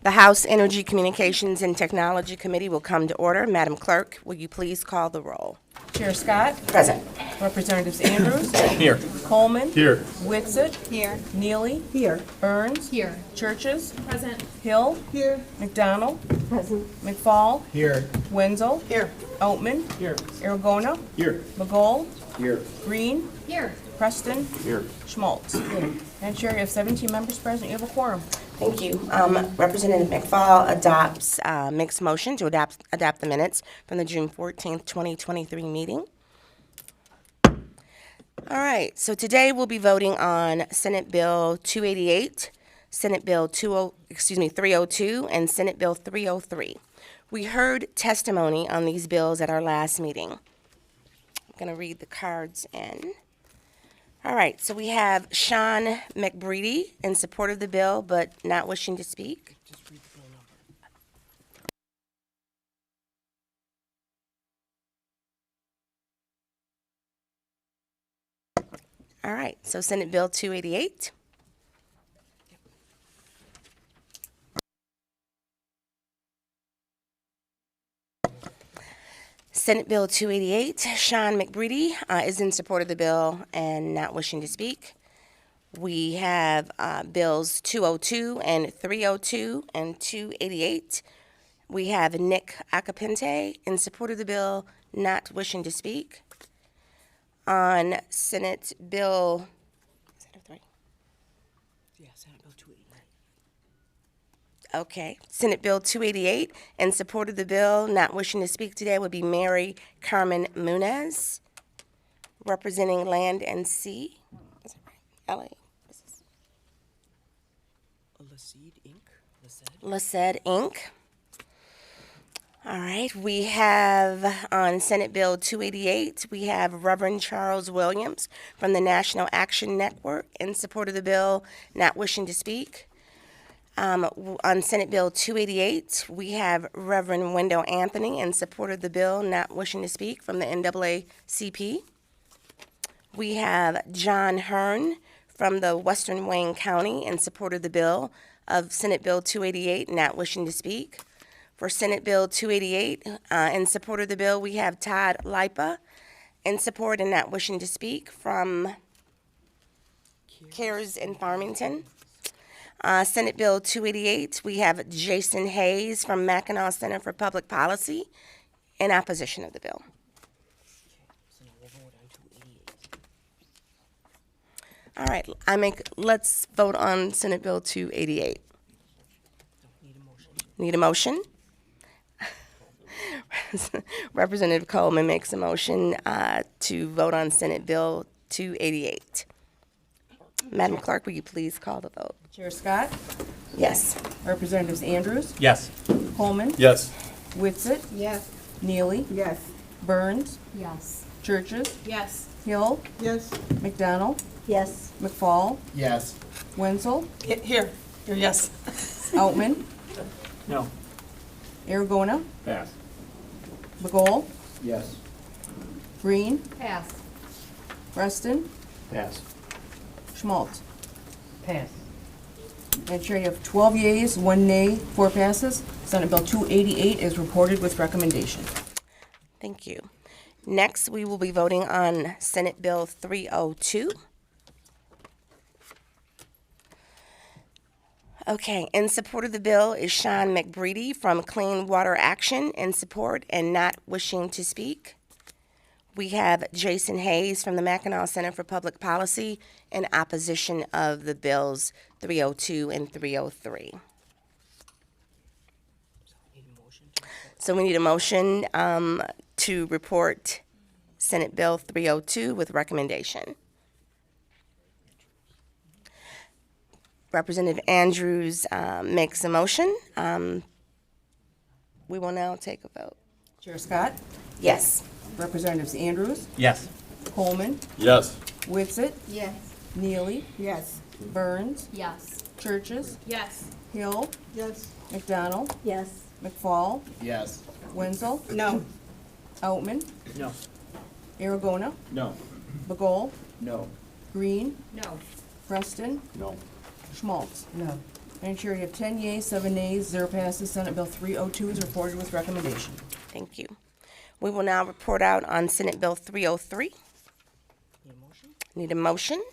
The House Energy, Communications, and Technology Committee will come to order. Madam Clerk, will you please call the roll? Chair Scott. Present. Representatives Andrews. Here. Coleman. Here. Witsit. Here. Neely. Here. Burns. Here. Churches. Present. Hill. Here. McDonald. Present. McFall. Here. Wenzel. Here. Outman. Here. Aragona. Here. McGoll. Here. Green. Here. Preston. Here. Schmaltz. And Chair, you have 17 members present. You have a quorum. Thank you. Representative McFall adopts, makes motion to adopt the minutes from the June 14th, 2023 meeting. All right, so today we'll be voting on Senate Bill 288, Senate Bill 302, and Senate Bill 303. We heard testimony on these bills at our last meeting. I'm going to read the cards in. All right, so we have Sean McBreedy in support of the bill, but not wishing to speak. All right, so Senate Bill 288. Senate Bill 288, Sean McBreedy is in support of the bill and not wishing to speak. We have bills 202 and 302 and 288. We have Nick Acapente in support of the bill, not wishing to speak. On Senate Bill, is that a three? Yeah, Senate Bill 288. Okay, Senate Bill 288, in support of the bill, not wishing to speak today would be Mary Carmen Munez, representing Land and Sea. Is that right? LA. Laced Inc. LaSed Inc. All right, we have on Senate Bill 288, we have Reverend Charles Williams from the National Action Network in support of the bill, not wishing to speak. On Senate Bill 288, we have Reverend Wendell Anthony in support of the bill, not wishing to speak, from the NAACP. We have John Hearn from the Western Wayne County in support of the bill of Senate Bill 288, not wishing to speak. For Senate Bill 288, in support of the bill, we have Todd Lipa in support and not wishing to speak from CARES in Farmington. Senate Bill 288, we have Jason Hayes from Mackinac Center for Public Policy in opposition of the bill. So now we'll vote on 288. All right, let's vote on Senate Bill 288. Need a motion. Need a motion? Representative Coleman makes a motion to vote on Senate Bill 288. Madam Clerk, will you please call the vote? Chair Scott. Yes. Representatives Andrews. Yes. Coleman. Yes. Witsit. Yes. Neely. Yes. Burns. Yes. Churches. Yes. Hill. Yes. McDonald. Yes. McFall. Yes. Wenzel. Here. Yes. Outman. No. Aragona. Pass. McGoll. Yes. Green. Pass. Preston. Pass. Schmaltz. Pass. And Chair, you have 12 yeas, 1 nay, 4 passes. Senate Bill 288 is reported with recommendation. Thank you. Next, we will be voting on Senate Bill 302. Okay, in support of the bill is Sean McBreedy from Clean Water Action in support and not wishing to speak. We have Jason Hayes from the Mackinac Center for Public Policy in opposition of the bills 302 and 303. So we need a motion to report Senate Bill 302 with recommendation. Representative Andrews makes a motion. We will now take a vote. Chair Scott. Yes. Representatives Andrews. Yes. Coleman. Yes. Witsit. Yes. Neely. Yes. Burns. Yes. Churches. Yes. Hill. Yes. McDonald. Yes. McFall. Yes. Wenzel. No. Outman. No. Aragona. No. McGoll. No. Green. No. Preston. No. Schmaltz. No. Madam Chair, you have 10 yeas, 7 nays, 0 passes. Senate Bill 302 is reported with recommendation. Thank you. We will now report out on Senate Bill 303. Need a motion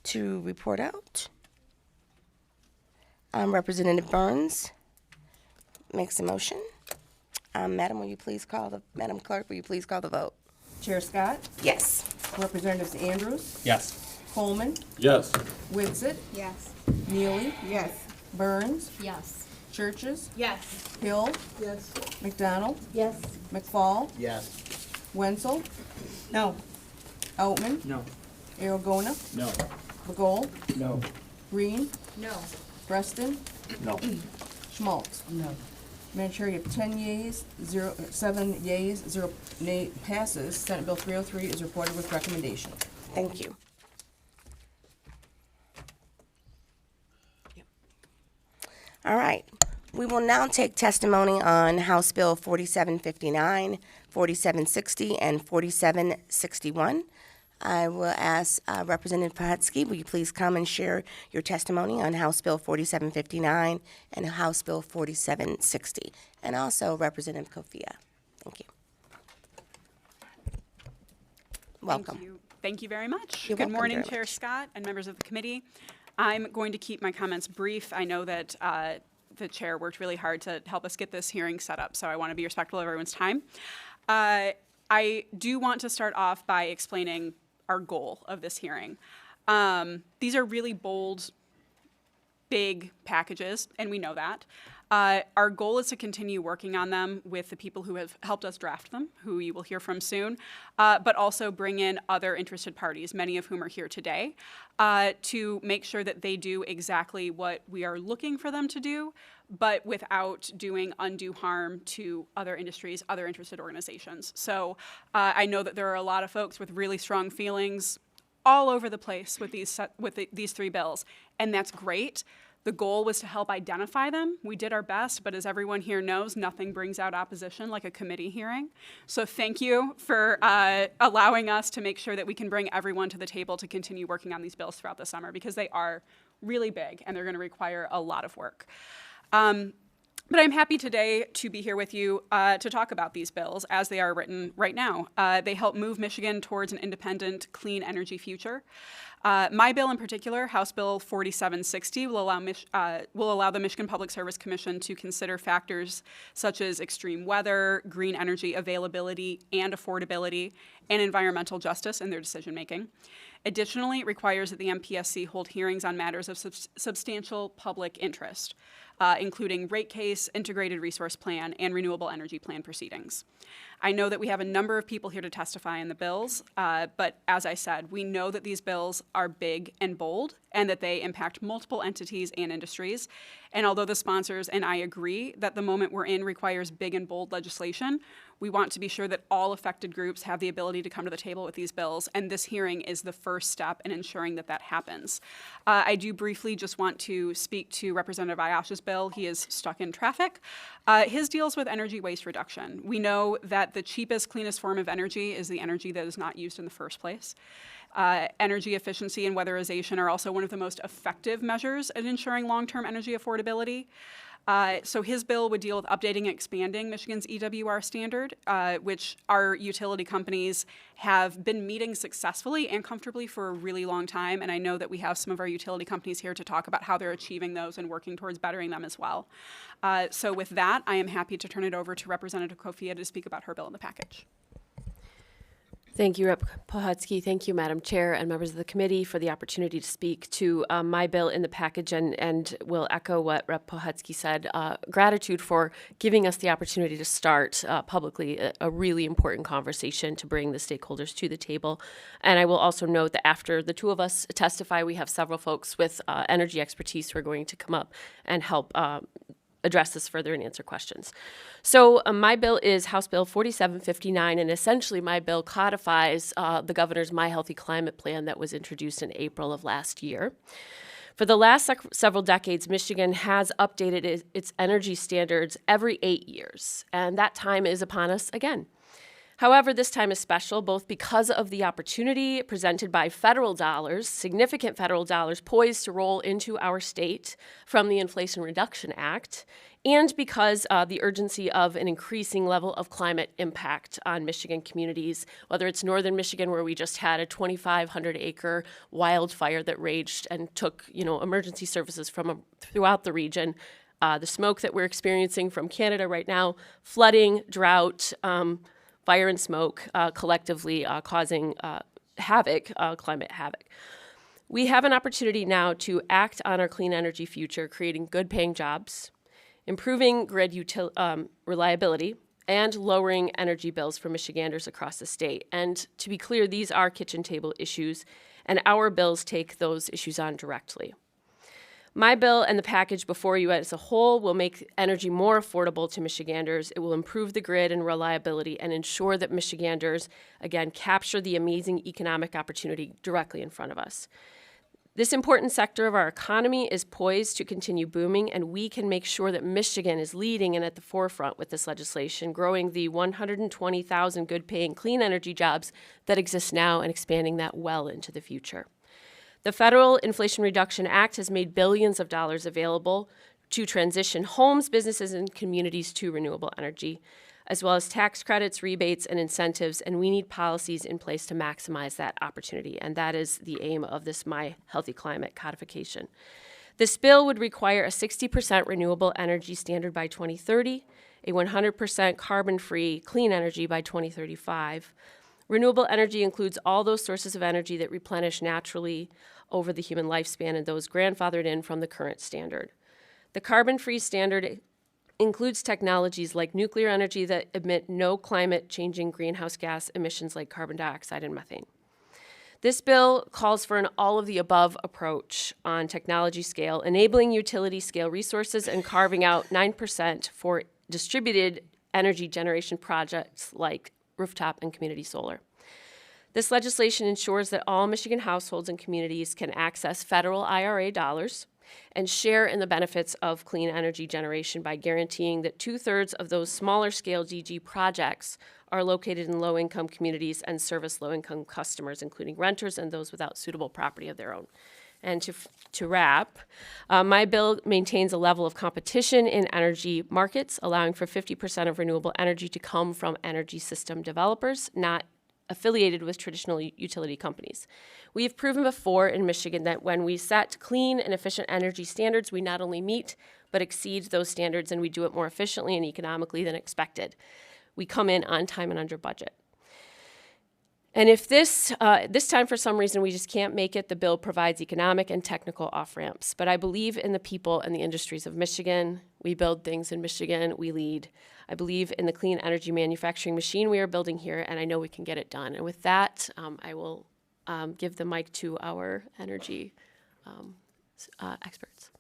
to report out. Representative Burns makes a motion. Madam Clerk, will you please call the vote? Chair Scott, Yes. Representatives Andrews, Yes. Coleman, Yes. Witsit, Yes. Neely, Yes. Burns, Yes. Churches, Yes. Hill, Yes. McDonald, Yes. McFall, Yes. Wenzel, No. Outman, No. Aragona, No. Begol, No. Green, No. Preston, No. Schmaltz. No. Madam Chair, you have 10 yeas, 7 yeas, 0 nay passes. Senate Bill 303 is reported with recommendation. Thank you. All right. We will now take testimony on House Bill 4759, 4760, and 4761. I will ask Representative Pahutsky, will you please come and share your testimony on House Bill 4759 and House Bill 4760, and also Representative Kofia. Thank you. Welcome. Thank you. Thank you very much. You're Good welcome morning, very Chair much. Scott and members of the committee. I'm going to keep my comments brief. I know that the chair worked really hard to help us get this hearing set up, so I want to be respectful of everyone's time. I do want to start off by explaining our goal of this hearing. These are really bold, big packages, and we know that. Our goal is to continue working on them with the people who have helped us draft them, who you will hear from soon, but also bring in other interested parties, many of whom are here today, to make sure that they do exactly what we are looking for them to do, but without doing undue harm to other industries, other interested organizations. So I know that there are a lot of folks with really strong feelings all over the place with these three bills, and that's great. The goal was to help identify them. We did our best, but as everyone here knows, nothing brings out opposition like a committee hearing. So thank you for allowing us to make sure that we can bring everyone to the table to continue working on these bills throughout the summer, because they are really big and they're going to require a lot of work. But I'm happy today to be here with you to talk about these bills as they are written right now. They help move Michigan towards an independent, clean energy future. My bill in particular, House Bill 4760, will allow the Michigan Public Service Commission to consider factors such as extreme weather, green energy availability and affordability, and environmental justice in their decision making. Additionally, it requires that the MPSC hold hearings on matters of substantial public interest, including rate case, integrated resource plan, and renewable energy plan proceedings. I know that we have a number of people here to testify in the bills, but as I said, we know that these bills are big and bold and that they impact multiple entities and industries. And although the sponsors and I agree that the moment we're in requires big and bold legislation, we want to be sure that all affected groups have the ability to come to the table with these bills, and this hearing is the first step in ensuring that that happens. I do briefly just want to speak to Representative Ayash's bill. He is stuck in traffic. His deals with energy waste reduction. We know that the cheapest, cleanest form of energy is the energy that is not used in the first place. Energy efficiency and weatherization are also one of the most effective measures at ensuring long-term energy affordability. So his bill would deal with updating and expanding Michigan's EWR standard, which our utility companies have been meeting successfully and comfortably for a really long time. And I know that we have some of our utility companies here to talk about how they're achieving those and working towards bettering them as well. So with that, I am happy to turn it over to Representative Kofia to speak about her bill in the package. Thank you, Rep. Pahutsky. Thank you, Madam Chair and members of the committee for the opportunity to speak to my bill in the package, and will echo what Rep. Pahutsky said. Gratitude for giving us the opportunity to start publicly a really important conversation to bring the stakeholders to the table. And I will also note that after the two of us testify, we have several folks with energy expertise who are going to come up and help address this further and answer questions. So my bill is House Bill 4759, and essentially my bill codifies the governor's My Healthy Climate Plan that was introduced in April of last year. For the last several decades, Michigan has updated its energy standards every 8 years, and that time is upon us again. However, this time is special both because of the opportunity presented by federal dollars, significant federal dollars poised to roll into our state from the Inflation Reduction Act, and because the urgency of an increasing level of climate impact on Michigan communities, whether it's northern Michigan, where we just had a 2,500-acre wildfire that raged and took, emergency services from throughout the region, the smoke that we're experiencing from Canada right now, flooding, drought, fire and smoke collectively causing havoc, climate havoc. We have an opportunity now to act on our clean energy future, creating good-paying jobs, improving grid reliability, and lowering energy bills for Michiganders across the state. And to be clear, these are kitchen table issues, and our bills take those issues on directly. My bill and the package before you as a whole will make energy more affordable to Michiganders. It will improve the grid and reliability and ensure that Michiganders, again, capture the amazing economic opportunity directly in front of us. This important sector of our economy is poised to continue booming, and we can make sure that Michigan is leading and at the forefront with this legislation, growing the 120,000 good-paying clean energy jobs that exist now and expanding that well into the future. The Federal Inflation Reduction Act has made billions of dollars available to transition homes, businesses, and communities to renewable energy, as well as tax credits, rebates, and incentives, and we need policies in place to maximize that opportunity, and that is the aim of this My Healthy Climate codification. This bill would require a 60% renewable energy standard by 2030, a 100% carbon-free clean energy by 2035. Renewable energy includes all those sources of energy that replenish naturally over the human lifespan and those grandfathered in from the current standard. The carbon-free standard includes technologies like nuclear energy that emit no climate-changing greenhouse gas emissions like carbon dioxide and methane. This bill calls for an all-of-the-above approach on technology scale, enabling utility-scale resources and carving out 9% for distributed energy generation projects like rooftop and community solar. This legislation ensures that all Michigan households and communities can access federal IRA dollars and share in the benefits of clean energy generation by guaranteeing that 2/3 of those smaller scale DG projects are located in low-income communities and service low-income customers, including renters and those without suitable property of their own. And to wrap, my bill maintains a level of competition in energy markets, allowing for 50% of renewable energy to come from energy system developers, not affiliated with traditional utility companies. We have proven before in Michigan that when we set clean and efficient energy standards, we not only meet but exceed those standards, and we do it more efficiently and economically than expected. We come in on time and under budget. And if this time for some reason we just can't make it, the bill provides economic and technical off-ramps. But I believe in the people and the industries of Michigan. We build things in Michigan, we lead. I believe in the clean energy manufacturing machine we are building here, and I know we can get it done. And with that, I will give the mic to our energy experts.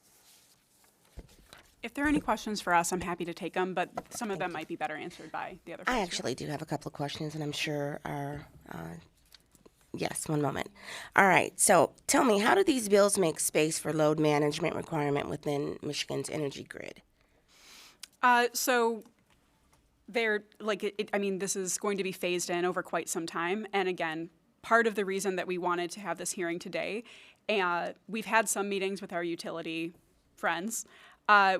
If there are any questions for us, I'm happy to take them, but some of them might be better answered by the other folks. I actually do have a couple of questions, and I'm sure our, yes, one moment. All right, so tell me, how do these bills make space for load management requirement within Michigan's energy grid? So they're this is going to be phased in over quite some time. And again, part of the reason that we wanted to have this hearing today, we've had some meetings with our utility friends.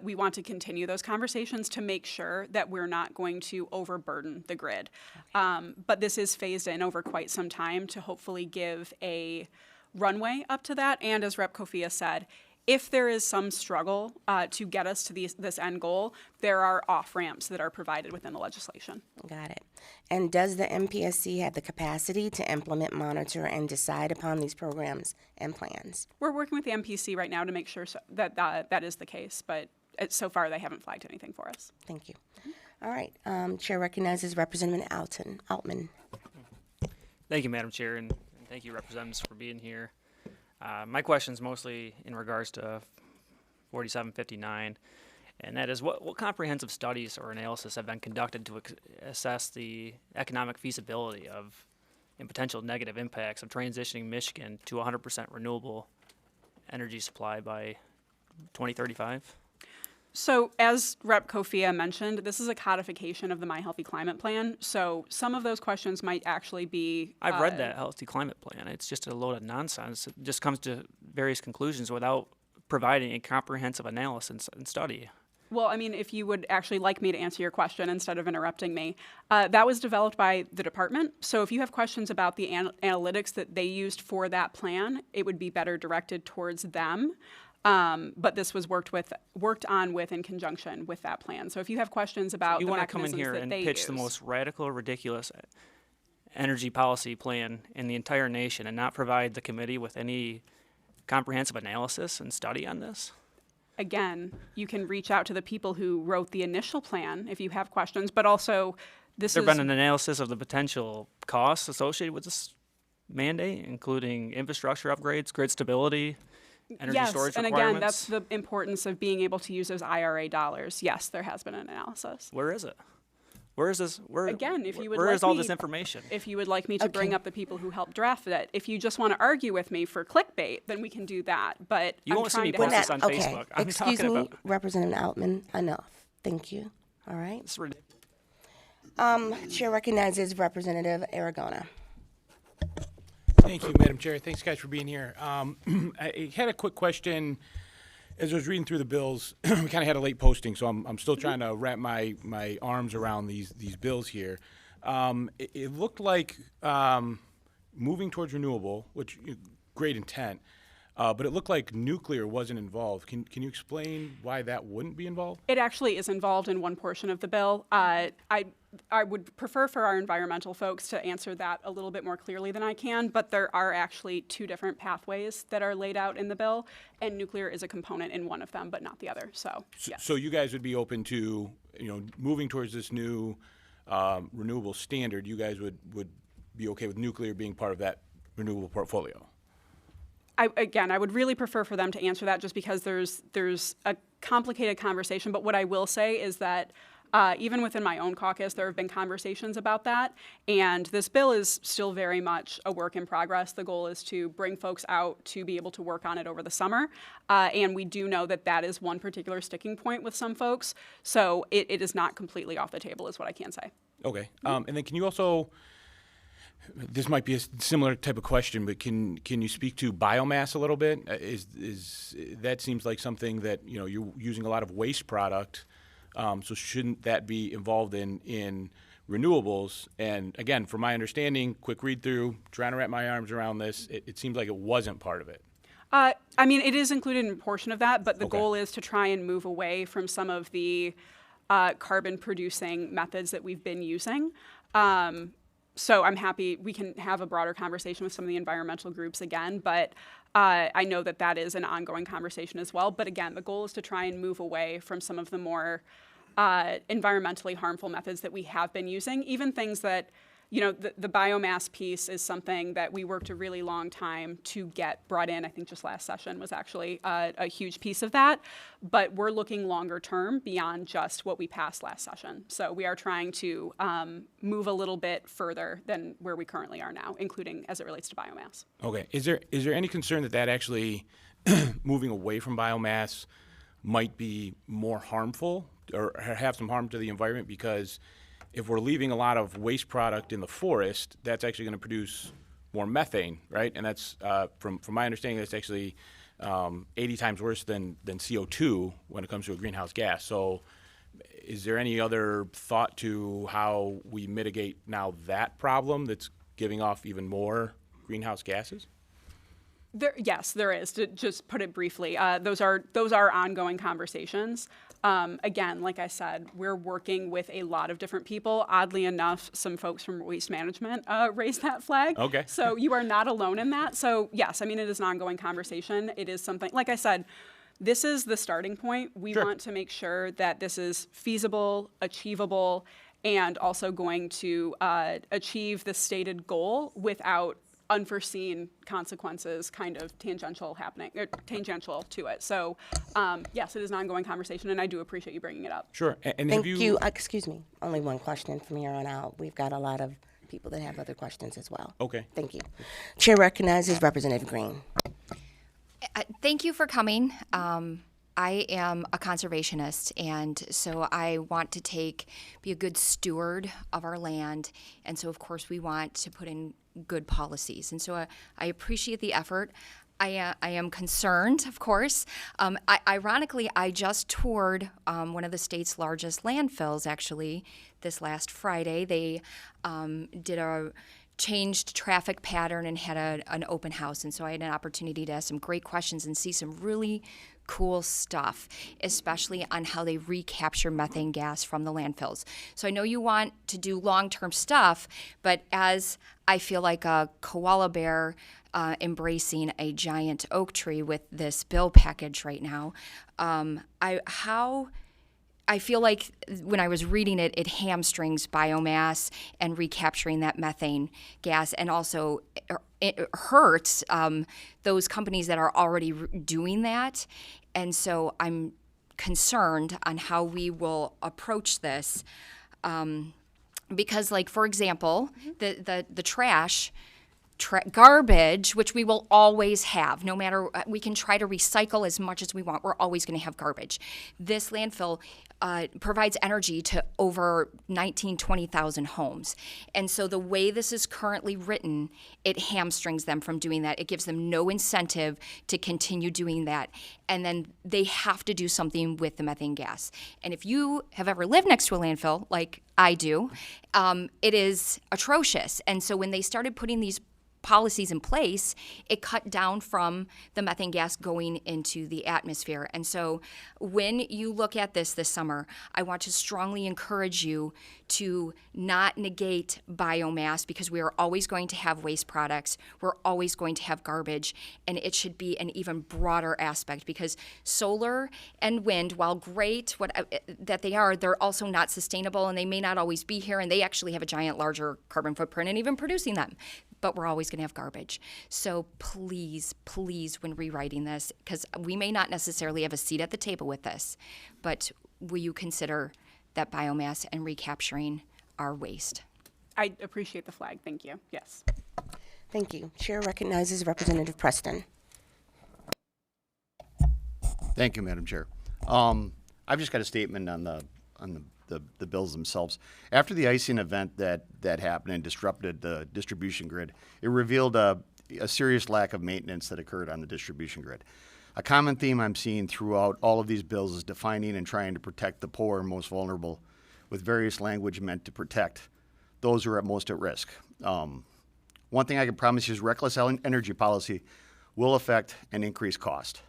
We want to continue those conversations to make sure that we're not going to overburden the grid. But this is phased in over quite some time to hopefully give a runway up to that. And as Rep. Kofia said, if there is some struggle to get us to this end goal, there are off-ramps that are provided within the legislation. Got it. And does the MPSC have the capacity to implement, monitor, and decide upon these programs and plans? We're working with the MPC right now to make sure that that is the case, but so far they haven't flagged anything for us. Thank you. All right. Chair recognizes Representative Altman. Thank you, Madam Chair, and thank you, representatives, for being here. My question is mostly in regards to 4759, and that is what comprehensive studies or analysis have been conducted to assess the economic feasibility of and potential negative impacts of transitioning Michigan to 100% renewable energy supply by 2035? So as Rep. Kofia mentioned, this is a codification of the My Healthy Climate Plan. So some of those questions might actually be. I've read that Healthy Climate Plan. It's just a load of nonsense. It just comes to various conclusions without providing a comprehensive analysis and study. Well, I mean, if you would actually like me to answer your question instead of interrupting me, that was developed by the department. So if you have questions about the analytics that they used for that plan, it would be better directed towards them. But this was worked on with in conjunction with that plan. So if you have questions about You the want to come in mechanisms here that and they pitch the use- most radical, ridiculous energy policy plan in the entire nation and not provide the committee with any comprehensive analysis and study on this? Again, you can reach out to the people who wrote the initial plan if you have questions, but also this Has is. there been an analysis of the potential costs associated with this mandate, including infrastructure upgrades, grid stability, energy Yes, storage and requirements? again, that's the importance of being able to use those IRA dollars. Yes, there has been an analysis. Where is it? Where is this? Where, Again, if you would where like is all me- this information? If you would like me to bring Okay. up the people who helped draft it, if you just want to argue with me for clickbait, then we can do that. But You I'm won't see trying me to post have- this on okay. Facebook. I'm Excuse talking me, about Representative Altman. Enough. Thank you. All right. it's ridiculous. Chair recognizes Representative Aragona. Thank you, Madam Chair. Thanks, guys, for being here. I had a quick question. As I was reading through the bills, we kind of had a late posting, so I'm still trying to wrap my arms around these bills here. It looked like moving towards renewable, which great intent, but it looked like nuclear wasn't involved. Can you explain why that wouldn't be involved? It actually is involved in one portion of the bill. I would prefer for our environmental folks to answer that a little bit more clearly than I can, but there are actually two different pathways that are laid out in the bill, and nuclear is a component in one of them, but not the other. So, yes. So you guys would be open to, moving towards this new renewable standard. You guys would be okay with nuclear being part of that renewable portfolio? I would really prefer for them to answer that just because there's a complicated conversation. But what I will say is that even within my own caucus, there have been conversations about that. And this bill is still very much a work in progress. The goal is to bring folks out to be able to work on it over the summer. And we do know that that is one particular sticking point with some folks. So it is not completely off the table, is what I can say. Okay. And then can you also, this might be a similar type of question, but can you speak to biomass a little bit? Is that seems like something that, you're using a lot of waste product. So shouldn't that be involved in renewables? And again, from my understanding, quick read through, trying to wrap my arms around this, it seems like it wasn't part of it. I mean, it is included in a portion of that, but the Okay. goal is to try and move away from some of the carbon-producing methods that we've been using. So I'm happy we can have a broader conversation with some of the environmental groups again, but I know that that is an ongoing conversation as well. But again, the goal is to try and move away from some of the more environmentally harmful methods that we have been using, even things that, the biomass piece is something that we worked a really long time to get brought in. I think just last session was actually a huge piece of that. But we're looking longer term beyond just what we passed last session. So we are trying to move a little bit further than where we currently are now, including as it relates to biomass. Okay. Is there any concern that actually moving away from biomass might be more harmful or have some harm to the environment? Because if we're leaving a lot of waste product in the forest, that's actually going to produce more methane, right? And that's, from my understanding, that's actually 80 times worse than CO2 when it comes to a greenhouse gas. So is there any other thought to how we mitigate now that problem that's giving off even more greenhouse gases? Yes, there is. To just put it briefly, those are ongoing conversations. Again, like I said, we're working with a lot of different people. Oddly enough, some folks from Waste Management raised that flag. Okay. So you are not alone in that. So yes, I mean, it is an ongoing conversation. It is something, like I said, this is the starting point. We Sure. want to make sure that this is feasible, achievable, and also going to achieve the stated goal without unforeseen consequences kind of tangential to it. So yes, it is an ongoing conversation, and I do appreciate you bringing it up. Sure. And Thank have you. Excuse me. Only one question from here on out. We've got a lot of people that have other questions as well. Okay. Thank you. Chair recognizes Representative Green. Thank you for coming. I am a conservationist, and so I want to be a good steward of our land, and so of course we want to put in good policies, and so I appreciate the effort. I am concerned, of course. Ironically, I just toured one of the state's largest landfills, actually, this last Friday. They did a changed traffic pattern and had an open house, and so I had an opportunity to ask some great questions and see some really cool stuff, especially on how they recapture methane gas from the landfills. So I know you want to do long-term stuff, but as I feel like a koala bear embracing a giant oak tree with this bill package right now, I feel like when I was reading it, it hamstrings biomass and recapturing that methane gas, and also it hurts those companies that are already doing that. And so I'm concerned on how we will approach this, because, like, for example, the trash. Garbage, which we will always have, no matter, we can try to recycle as much as we want, we're always going to have garbage. This landfill provides energy to over 20,000 homes. And so the way this is currently written, it hamstrings them from doing that. It gives them no incentive to continue doing that. And then they have to do something with the methane gas. And if you have ever lived next to a landfill, like I do, it is atrocious. And so when they started putting these policies in place, it cut down from the methane gas going into the atmosphere. And so when you look at this summer, I want to strongly encourage you to not negate biomass, because we are always going to have waste products, we're always going to have garbage, and it should be an even broader aspect, because solar and wind, while great that they are, they're also not sustainable, and they may not always be here, and they actually have a giant larger carbon footprint in even producing them. But we're always going to have garbage. So please, please, when rewriting this, because we may not necessarily have a seat at the table with this, but will you consider that biomass and recapturing our waste? I appreciate the flag. Thank you. Yes. Thank you. Chair recognizes Representative Preston. Thank you, Madam Chair. I've just got a statement on the bills themselves. After the icing event that happened and disrupted the distribution grid, it revealed a serious lack of maintenance that occurred on the distribution grid. A common theme I'm seeing throughout all of these bills is defining and trying to protect the poor and most vulnerable, with various language meant to protect those who are most at risk. One thing I can promise you is reckless energy policy will affect and increase cost.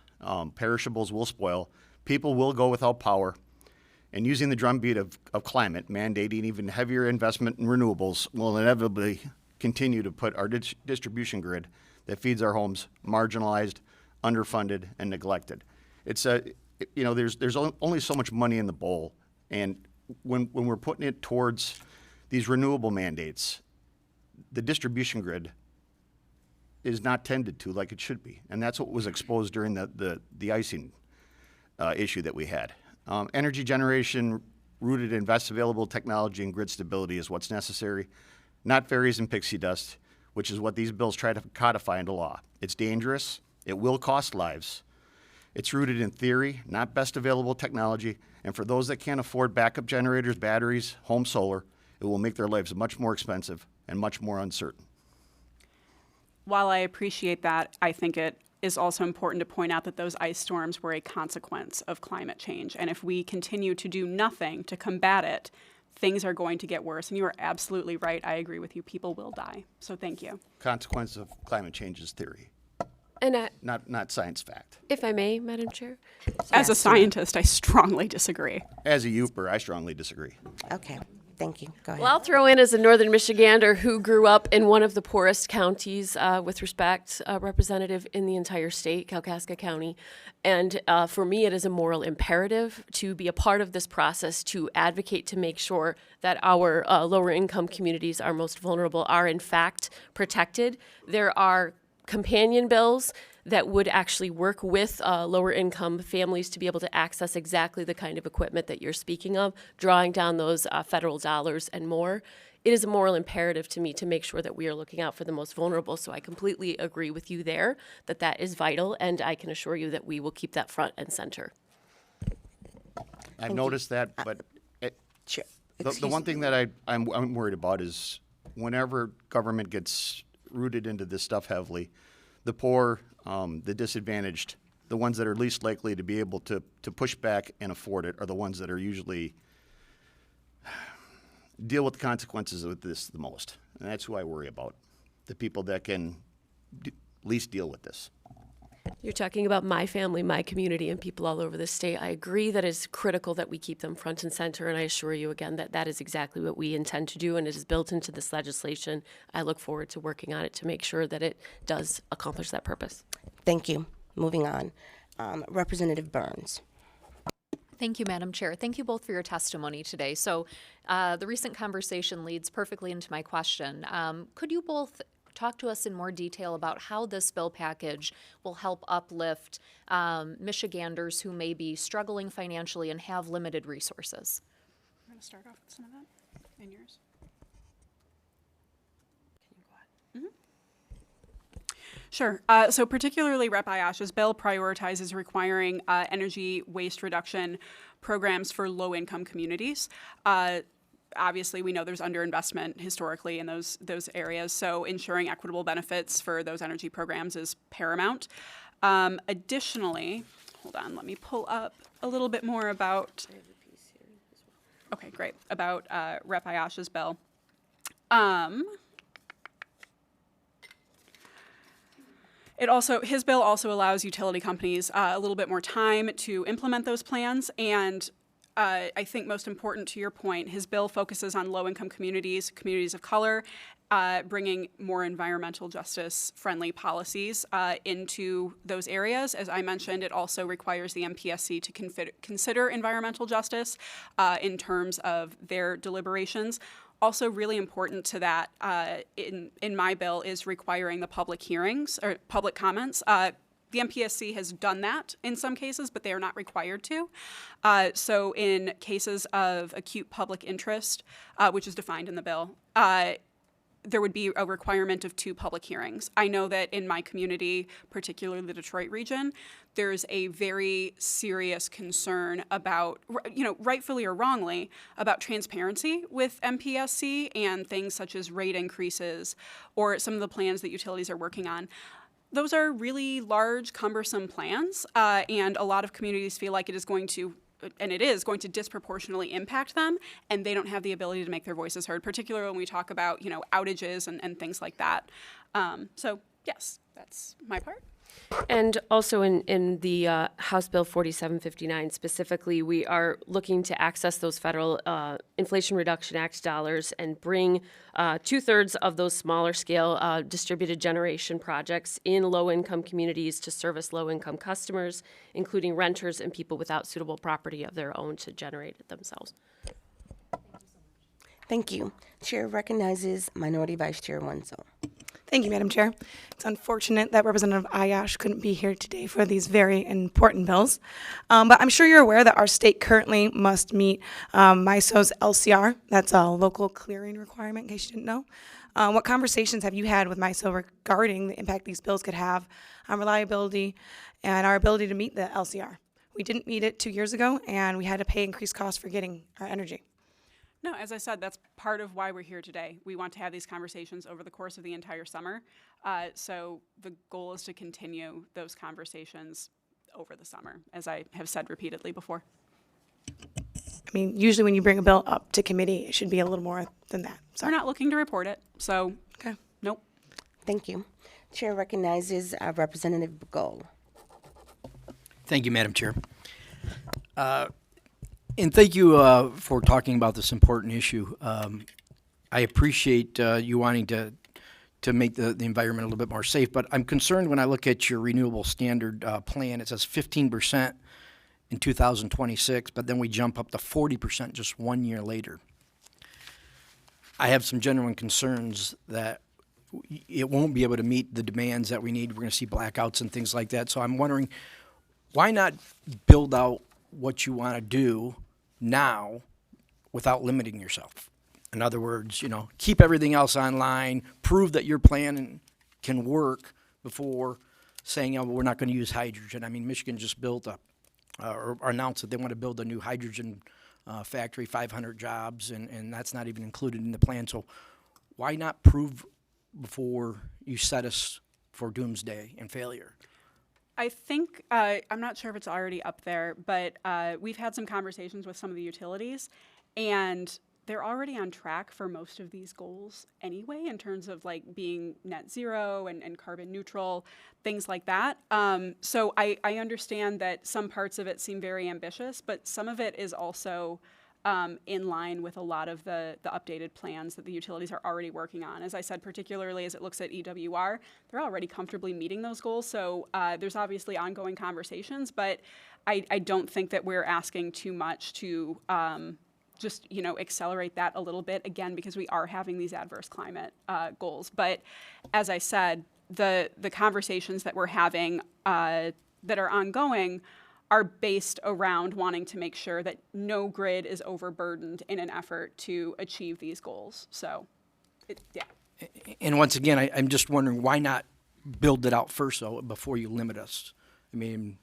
Perishables will spoil, people will go without power, and using the drumbeat of climate, mandating even heavier investment in renewables will inevitably continue to put our distribution grid that feeds our homes marginalized, underfunded, and neglected. It's there's only so much money in the bowl, and when we're putting it towards these renewable mandates, the distribution grid is not tended to like it should be, and that's what was exposed during the icing issue that we had. Energy generation rooted in best available technology and grid stability is what's necessary, not fairies and pixie dust, which is what these bills try to codify into law. It's dangerous. It will cost lives. It's rooted in theory, not best available technology, and for those that can't afford backup generators, batteries, home solar, it will make their lives much more expensive and much more uncertain. While I appreciate that, I think it is also important to point out that those ice storms were a consequence of climate change. And if we continue to do nothing to combat it, things are going to get worse. And you are absolutely right. I agree with you. People will die. So thank you. Consequence of climate change is theory, And not science fact. if I may, Madam Chair, As a scientist, I strongly disagree. As a Youper, I strongly disagree. Okay, thank you. Go ahead. well, I'll throw in as a Northern Michigander who grew up in one of the poorest counties, with respect, representative in the entire state, Kalkaska County. And for me, it is a moral imperative to be a part of this process, to advocate to make sure that our lower income communities, our most vulnerable, are in fact protected. There are companion bills that would actually work with lower income families to be able to access exactly the kind of equipment that you're speaking of, drawing down those federal dollars and more. It is a moral imperative to me to make sure that we are looking out for the most vulnerable. So I completely agree with you there that that is vital, and I can assure you that we will keep that front and center. I've noticed that, but Sure. the one thing that I'm worried about is whenever government gets rooted into this stuff heavily, the poor, the disadvantaged, the ones that are least likely to be able to push back and afford it are the ones that are usually deal with the consequences of this the most. And that's who I worry about, the people that can least deal with this. You're talking about my family, my community, and people all over the state. I agree that it's critical that we keep them front and center, and I assure you again that that is exactly what we intend to do, and it is built into this legislation. I look forward to working on it to make sure that it does accomplish that purpose. Thank you. Moving on. Representative Burns. Thank you, Madam Chair. Thank you both for your testimony today. So the recent conversation leads perfectly into my question. Could you both talk to us in more detail about how this bill package will help uplift Michiganders who may be struggling financially and have limited resources? I'm going to start off with some of that in yours. Sure. So particularly Rep. Ayash's bill prioritizes requiring energy waste reduction programs for low-income communities. Obviously, we know there's underinvestment historically in those areas, so ensuring equitable benefits for those energy programs is paramount. Additionally, hold on, let me pull up a little bit more about. Okay, great. About Rep. Ayash's bill. His bill also allows utility companies a little bit more time to implement those plans, and I think most important to your point, his bill focuses on low-income communities, communities of color, bringing more environmental justice-friendly policies into those areas. As I mentioned, it also requires the MPSC to consider environmental justice in terms of their deliberations. Also really important to that in my bill is requiring the public hearings or public comments. The MPSC has done that in some cases, but they are not required to. So in cases of acute public interest, which is defined in the bill, there would be a requirement of 2 public hearings. I know that in my community, particularly the Detroit region, there's a very serious concern about, rightfully or wrongly, about transparency with MPSC and things such as rate increases or some of the plans that utilities are working on. Those are really large, cumbersome plans, and a lot of communities feel like it is going to disproportionately impact them, and they don't have the ability to make their voices heard, particularly when we talk about, outages and things like that. So, yes, that's my part. And also in the House Bill 4759 specifically, we are looking to access those federal Inflation Reduction Act dollars and bring 2/3 of those smaller scale distributed generation projects in low-income communities to service low-income customers, including renters and people without suitable property of their own to generate it themselves. Thank you. Chair recognizes Minority Vice Chair Wenzel. Thank you, Madam Chair. It's unfortunate that Representative Ayash couldn't be here today for these very important bills. But I'm sure you're aware that our state currently must meet MISO's LCR. That's a local clearing requirement, in case you didn't know. What conversations have you had with MISO regarding the impact these bills could have on reliability and our ability to meet the LCR? We didn't meet it 2 years ago, and we had to pay increased costs for getting our energy. No, as I said, that's part of why we're here today. We want to have these conversations over the course of the entire summer. So the goal is to continue those conversations over the summer, as I have said repeatedly before. I mean, usually when you bring a bill up to committee, it should be a little more than that. We're not looking to report it, so Okay. nope. Thank you. Chair recognizes Representative Gold. Thank you, Madam Chair. And thank you for talking about this important issue. I appreciate you wanting to make the environment a little bit more safe, but I'm concerned when I look at your renewable standard plan. It says 15% in 2026, but then we jump up to 40% just 1 year later. I have some genuine concerns that it won't be able to meet the demands that we need. We're going to see blackouts and things like that. So I'm wondering, why not build out what you want to do now without limiting yourself? In other words, keep everything else online, prove that your plan can work before saying, we're not going to use hydrogen. I mean, Michigan just built a or announced that they want to build a new hydrogen factory, 500 jobs, and that's not even included in the plan. So why not prove before you set us for doomsday and failure? I think, I'm not sure if it's already up there, but we've had some conversations with some of the utilities, and they're already on track for most of these goals anyway, in terms of like being net zero and carbon neutral, things like that. So I understand that some parts of it seem very ambitious, but some of it is also in line with a lot of the updated plans that the utilities are already working on. As I said, particularly as it looks at EWR, they're already comfortably meeting those goals. So there's obviously ongoing conversations, but I don't think that we're asking too much to just accelerate that a little bit, again, because we are having these adverse climate goals. But as I said, the conversations that we're having that are ongoing are based around wanting to make sure that no grid is overburdened in an effort to achieve these goals. So, yeah. And once again, I'm just wondering, why not build it out first, though, before you limit us? I mean,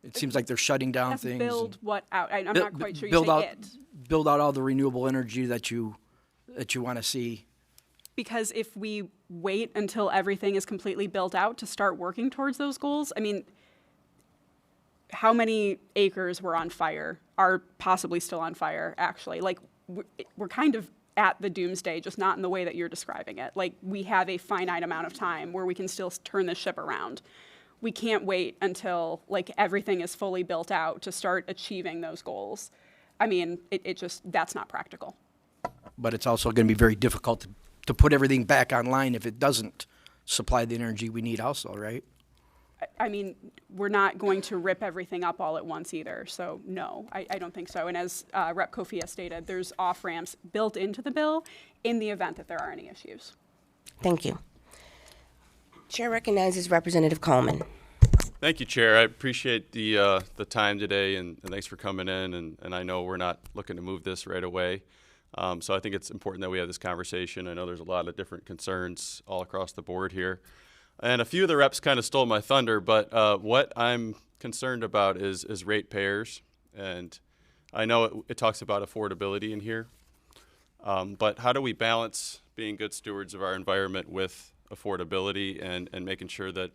it seems like they're shutting down Let's things. build what out? I'm not quite sure you build say out, it. Build out all the renewable energy that you want to see. Because if we wait until everything is completely built out to start working towards those goals, I mean, how many acres were on fire, are possibly still on fire, actually? Like, we're kind of at the doomsday, just not in the way that you're describing it. Like, we have a finite amount of time where we can still turn the ship around. We can't wait until, like, everything is fully built out to start achieving those goals. I mean, it just, that's not practical. But it's also going to be very difficult to put everything back online if it doesn't supply the energy we need also, right? I mean, we're not going to rip everything up all at once either, so no, I don't think so. And as Rep. Kofia stated, there's off-ramps built into the bill in the event that there are any issues. Thank you. Chair recognizes Representative Coleman. Thank you, Chair. I appreciate the time today, and thanks for coming in. And I know we're not looking to move this right away. So I think it's important that we have this conversation. I know there's a lot of different concerns all across the board here. And a few of the reps kind of stole my thunder, but what I'm concerned about is ratepayers. And I know it talks about affordability in here, but how do we balance being good stewards of our environment with affordability and making sure that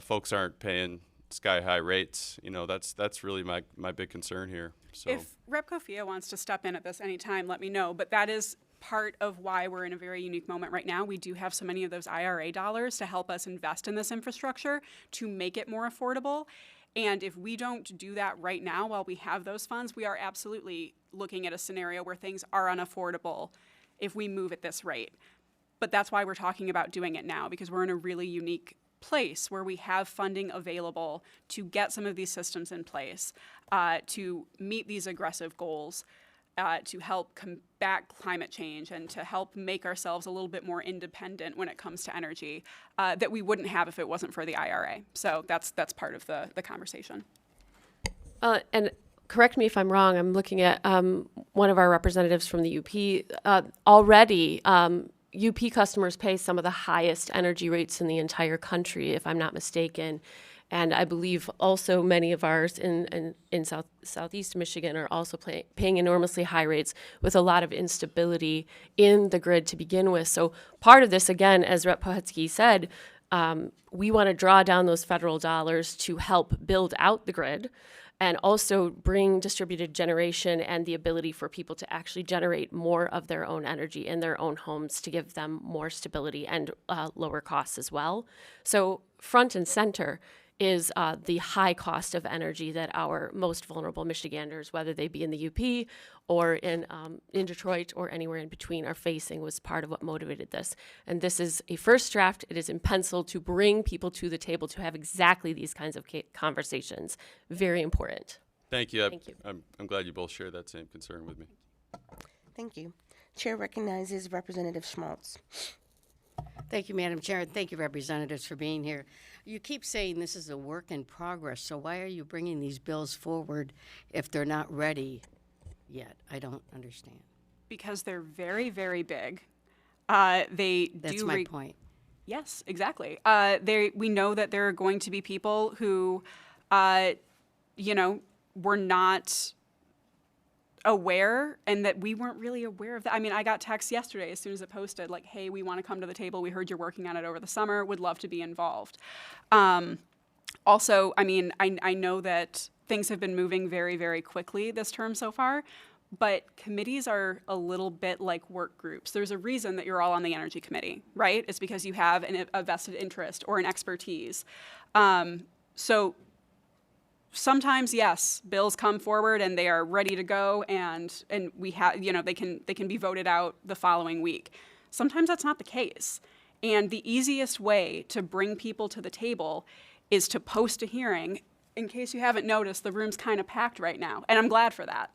folks aren't paying sky-high rates? You know, that's really my big concern here. So If Rep. Kofia wants to step in at this anytime, let me know. But that is part of why we're in a very unique moment right now. We do have so many of those IRA dollars to help us invest in this infrastructure to make it more affordable. And if we don't do that right now while we have those funds, we are absolutely looking at a scenario where things are unaffordable if we move at this rate. But that's why we're talking about doing it now, because we're in a really unique place where we have funding available to get some of these systems in place, to meet these aggressive goals, to help combat climate change and to help make ourselves a little bit more independent when it comes to energy that we wouldn't have if it wasn't for the IRA. So that's part of the conversation. And correct me if I'm wrong, I'm looking at one of our representatives from the UP. Already, UP customers pay some of the highest energy rates in the entire country, if I'm not mistaken. And I believe also many of ours in Southeast Michigan are also paying enormously high rates with a lot of instability in the grid to begin with. So part of this, again, as Rep. Pohetsky said, we want to draw down those federal dollars to help build out the grid and also bring distributed generation and the ability for people to actually generate more of their own energy in their own homes to give them more stability and lower costs as well. So front and center is the high cost of energy that our most vulnerable Michiganders, whether they be in the UP or in Detroit or anywhere in between, are facing, was part of what motivated this. And this is a first draft. It is in pencil to bring people to the table to have exactly these kinds of conversations. Very important. thank you. Thank you. I'm glad you both share that same concern with me. Thank you. Chair recognizes Representative Schmaltz. Thank you, Madam Chair, and thank you, representatives, for being here. You keep saying this is a work in progress, so why are you bringing these bills forward if they're not ready yet? I don't understand. Because they're very, very big. That's my point. Yes, exactly. We know that there are going to be people who were not aware, and that we weren't really aware of that. I mean, I got texts yesterday as soon as it posted, like, hey, we want to come to the table. We heard you're working on it over the summer. Would love to be involved. Also, I mean, I know that things have been moving very, very quickly this term so far, but committees are a little bit like work groups. There's a reason that you're all on the Energy Committee, right? It's because you have a vested interest or an expertise. So sometimes, yes, bills come forward and they are ready to go, and we have, they can be voted out the following week. Sometimes that's not the case. And the easiest way to bring people to the table is to post a hearing. In case you haven't noticed, the room's kind of packed right now, and I'm glad for that.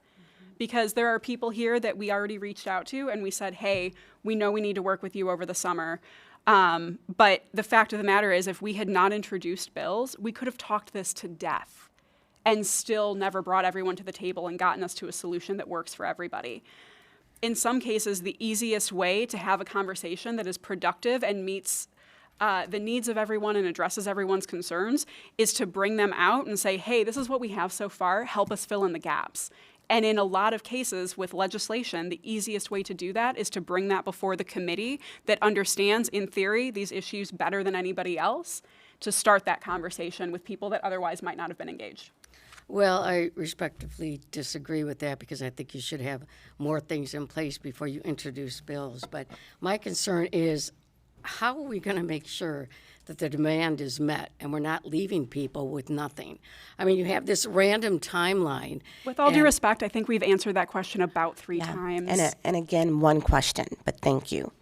Because there are people here that we already reached out to and we said, hey, we know we need to work with you over the summer. But the fact of the matter is, if we had not introduced bills, we could have talked this to death and still never brought everyone to the table and gotten us to a solution that works for everybody. In some cases, the easiest way to have a conversation that is productive and meets the needs of everyone and addresses everyone's concerns is to bring them out and say, hey, this is what we have so far, help us fill in the gaps. And in a lot of cases with legislation, the easiest way to do that is to bring that before the committee that understands, in theory, these issues better than anybody else, to start that conversation with people that otherwise might not have been engaged. Well, I respectfully disagree with that, because I think you should have more things in place before you introduce bills. But my concern is, how are we going to make sure that the demand is met and we're not leaving people with nothing? I mean, you have this random timeline. With all due respect, I think we've answered that question about three times. And again, one question, but thank you.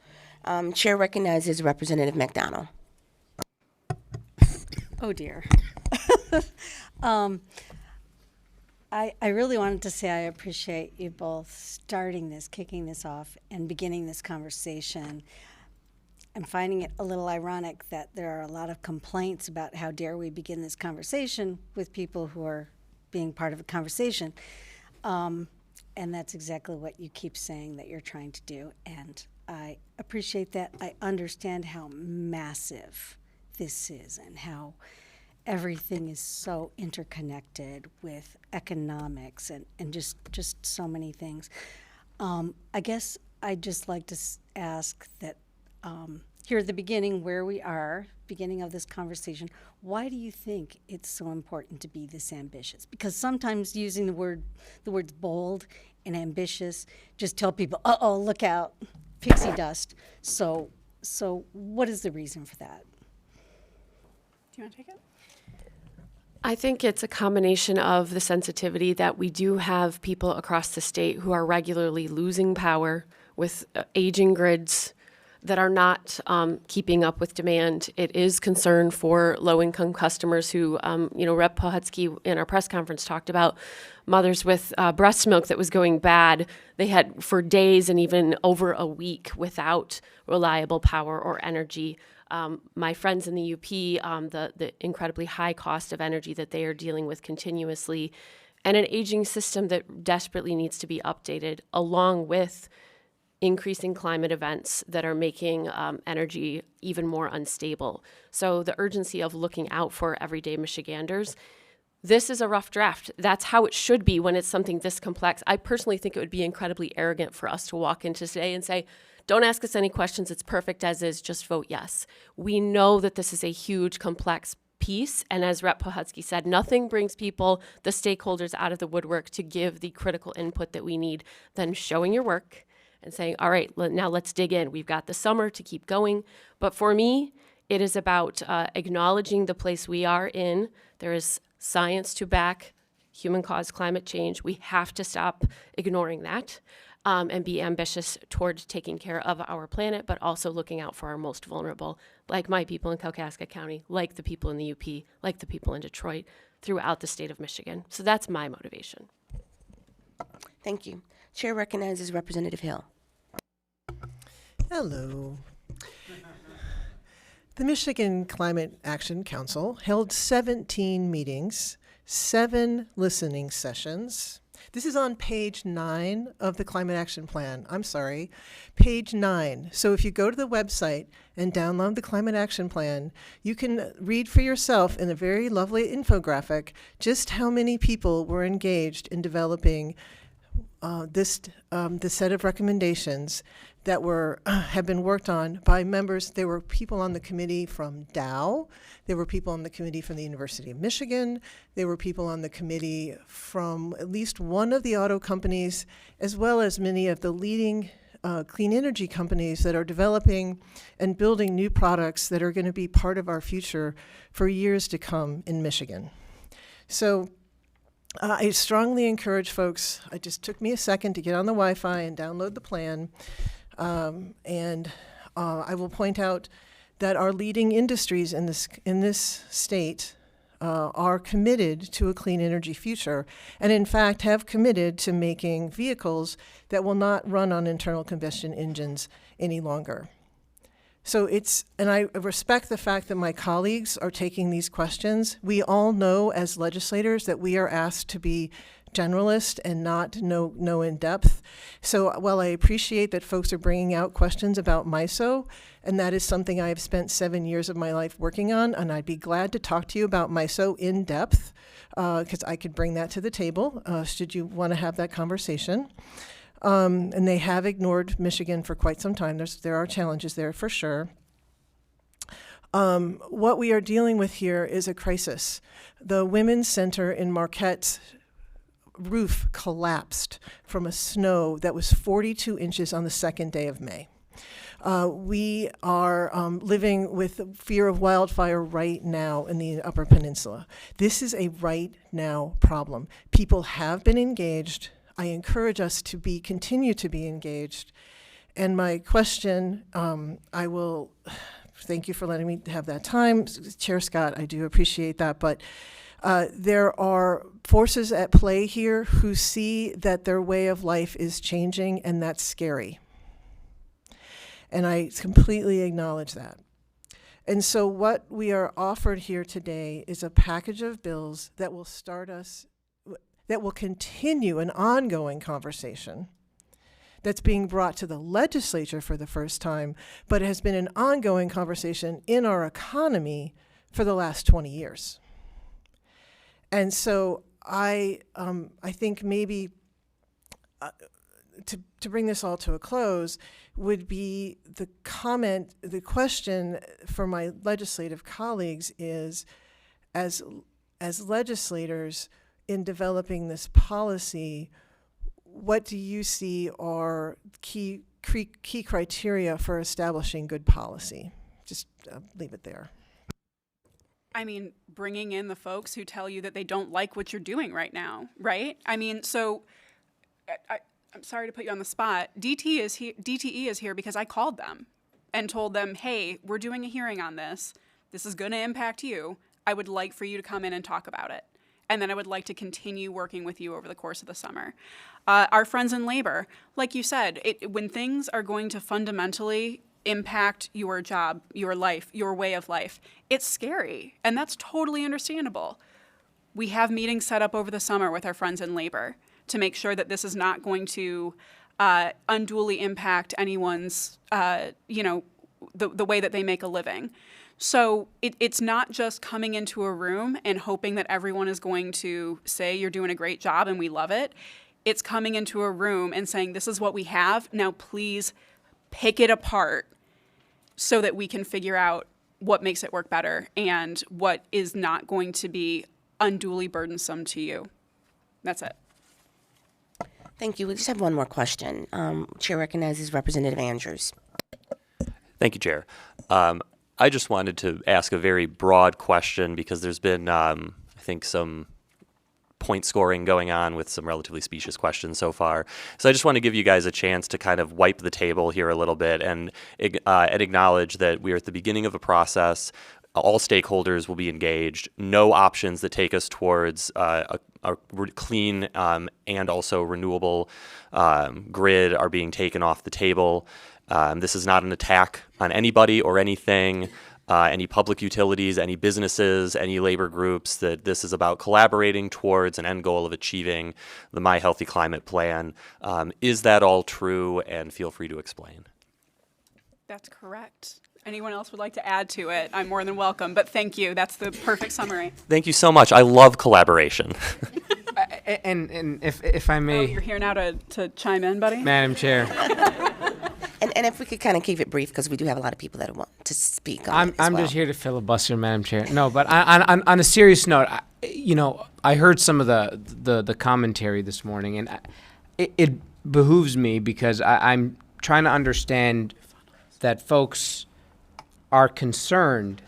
Chair recognizes Representative McDonald. Oh, dear. I really wanted to say I appreciate you both starting this, kicking this off, and beginning this conversation. I'm finding it a little ironic that there are a lot of complaints about how dare we begin this conversation with people who are being part of a conversation. And that's exactly what you keep saying that you're trying to do. And I appreciate that. I understand how massive this is and how everything is so interconnected with economics and just so many things. I guess I'd just like to ask that here at the beginning, where we are, beginning of this conversation, why do you think it's so important to be this ambitious? Because sometimes using the words bold and ambitious just tell people, uh-oh, look out, pixie dust. So what is the reason for that? Do you want to take it? I think it's a combination of the sensitivity that we do have people across the state who are regularly losing power with aging grids that are not keeping up with demand. It is concern for low-income customers who, Rep. Pohutsky in our press conference talked about mothers with breast milk that was going bad. They had for days and even over a week without reliable power or energy. My friends in the UP, the incredibly high cost of energy that they are dealing with continuously, and an aging system that desperately needs to be updated, along with increasing climate events that are making energy even more unstable. So the urgency of looking out for everyday Michiganders, this is a rough draft. That's how it should be when it's something this complex. I personally think it would be incredibly arrogant for us to walk into today and say, don't ask us any questions, it's perfect as is, just vote yes. We know that this is a huge, complex piece, and as Rep. Pohutsky said, nothing brings people, the stakeholders, out of the woodwork to give the critical input that we need than showing your work and saying, all right, now let's dig in. We've got the summer to keep going. But for me, it is about acknowledging the place we are in. There is science to back human-caused climate change. We have to stop ignoring that and be ambitious toward taking care of our planet, but also looking out for our most vulnerable, like my people in Kalkaska County, like the people in the UP, like the people in Detroit, throughout the state of Michigan. So that's my motivation. Thank you. Chair recognizes Representative Hill. Hello. The Michigan Climate Action Council held 17 meetings, 7 listening sessions, This is on page 9 of the Climate Action Plan. I'm sorry, page 9. So if you go to the website and download the Climate Action Plan, you can read for yourself in a very lovely infographic just how many people were engaged in developing the set of recommendations that have been worked on by members. There were people on the committee from Dow. There were people on the committee from the University of Michigan. There were people on the committee from at least one of the auto companies, as well as many of the leading clean energy companies that are developing and building new products that are going to be part of our future for years to come in Michigan. So I strongly encourage folks, it just took me a second to get on the Wi-Fi and download the plan. I will point out that our leading industries in this state are committed to a clean energy future, and in fact have committed to making vehicles that will not run on internal combustion engines any longer. So and I respect the fact that my colleagues are taking these questions. We all know as legislators that we are asked to be generalist and not know in depth. So while I appreciate that folks are bringing out questions about MISO, and that is something I have spent 7 years of my life working on, and I'd be glad to talk to you about MISO in depth, because I could bring that to the table should you want to have that conversation. And they have ignored Michigan for quite some time. There are challenges there for sure. What we are dealing with here is a crisis. The Women's Center in Marquette's roof collapsed from a snow that was 42 inches on the second day of May. We are living with fear of wildfire right now in the Upper Peninsula. This is a right now problem. People have been engaged. I encourage us to continue to be engaged. And my question, I will thank you for letting me have that time. Chair Scott, I do appreciate that, but there are forces at play here who see that their way of life is changing, and that's scary. And I completely acknowledge that. And so what we are offered here today is a package of bills that will that will continue an ongoing conversation that's being brought to the legislature for the first time, but it has been an ongoing conversation in our economy for the last 20 years. And so I think maybe to bring this all to a close would be the question for my legislative colleagues is, as legislators in developing this policy, what do you see are key criteria for establishing good policy? Just leave it there. I mean, bringing in the folks who tell you that they don't like what you're doing right now, right? I mean, so I'm sorry to put you on the spot. DTE is here because I called them and told them, hey, we're doing a hearing on this. This is going to impact you. I would like for you to come in and talk about it. And then I would like to continue working with you over the course of the summer. Our friends in labor, like you said, when things are going to fundamentally impact your job, your life, your way of life, it's scary, and that's totally understandable. We have meetings set up over the summer with our friends in labor to make sure that this is not going to unduly impact anyone's, the way that they make a living. So it's not just coming into a room and hoping that everyone is going to say you're doing a great job and we love it. It's coming into a room and saying, this is what we have. Now, please pick it apart so that we can figure out what makes it work better and what is not going to be unduly burdensome to you. That's it. Thank you. We just have one more question. Chair recognizes Representative Andrews. Thank you, Chair. I just wanted to ask a very broad question because there's been, I think, some point scoring going on with some relatively specious questions so far. So I just want to give you guys a chance to kind of wipe the table here a little bit and acknowledge that we are at the beginning of a process. All stakeholders will be engaged. No options that take us towards a clean and also renewable grid are being taken off the table. This is not an attack on anybody or anything. any public utilities, any businesses, any labor groups, that this is about collaborating towards an end goal of achieving the My Healthy Climate plan. Is that all true? And feel free to explain. That's correct. Anyone else would like to add to it? I'm more than welcome, but thank you. That's the perfect summary. Thank you so much. I love collaboration. And if I may, You're here now to chime in, buddy? Madam Chair, And if we could kind of keep it brief, because we do have a lot of people that want to speak on it as I'm well. just here to filibuster, Madam Chair. No, but on a serious note, I heard some of the commentary this morning, and it behooves me because I'm trying to understand that folks are concerned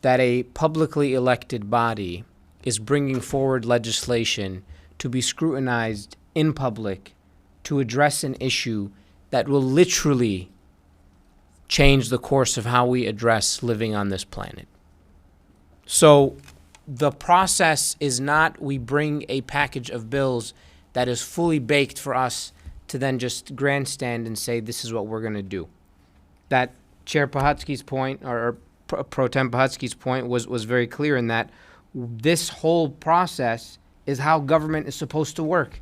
that a publicly elected body is bringing forward legislation to be scrutinized in public to address an issue that will literally change the course of how we address living on this planet. So the process is not we bring a package of bills that is fully baked for us to then just grandstand and say this is what we're going to do. That Chair Pohutsky's point, or Pro Tem Pohutsky's point, was very clear in that this whole process is how government is supposed to work.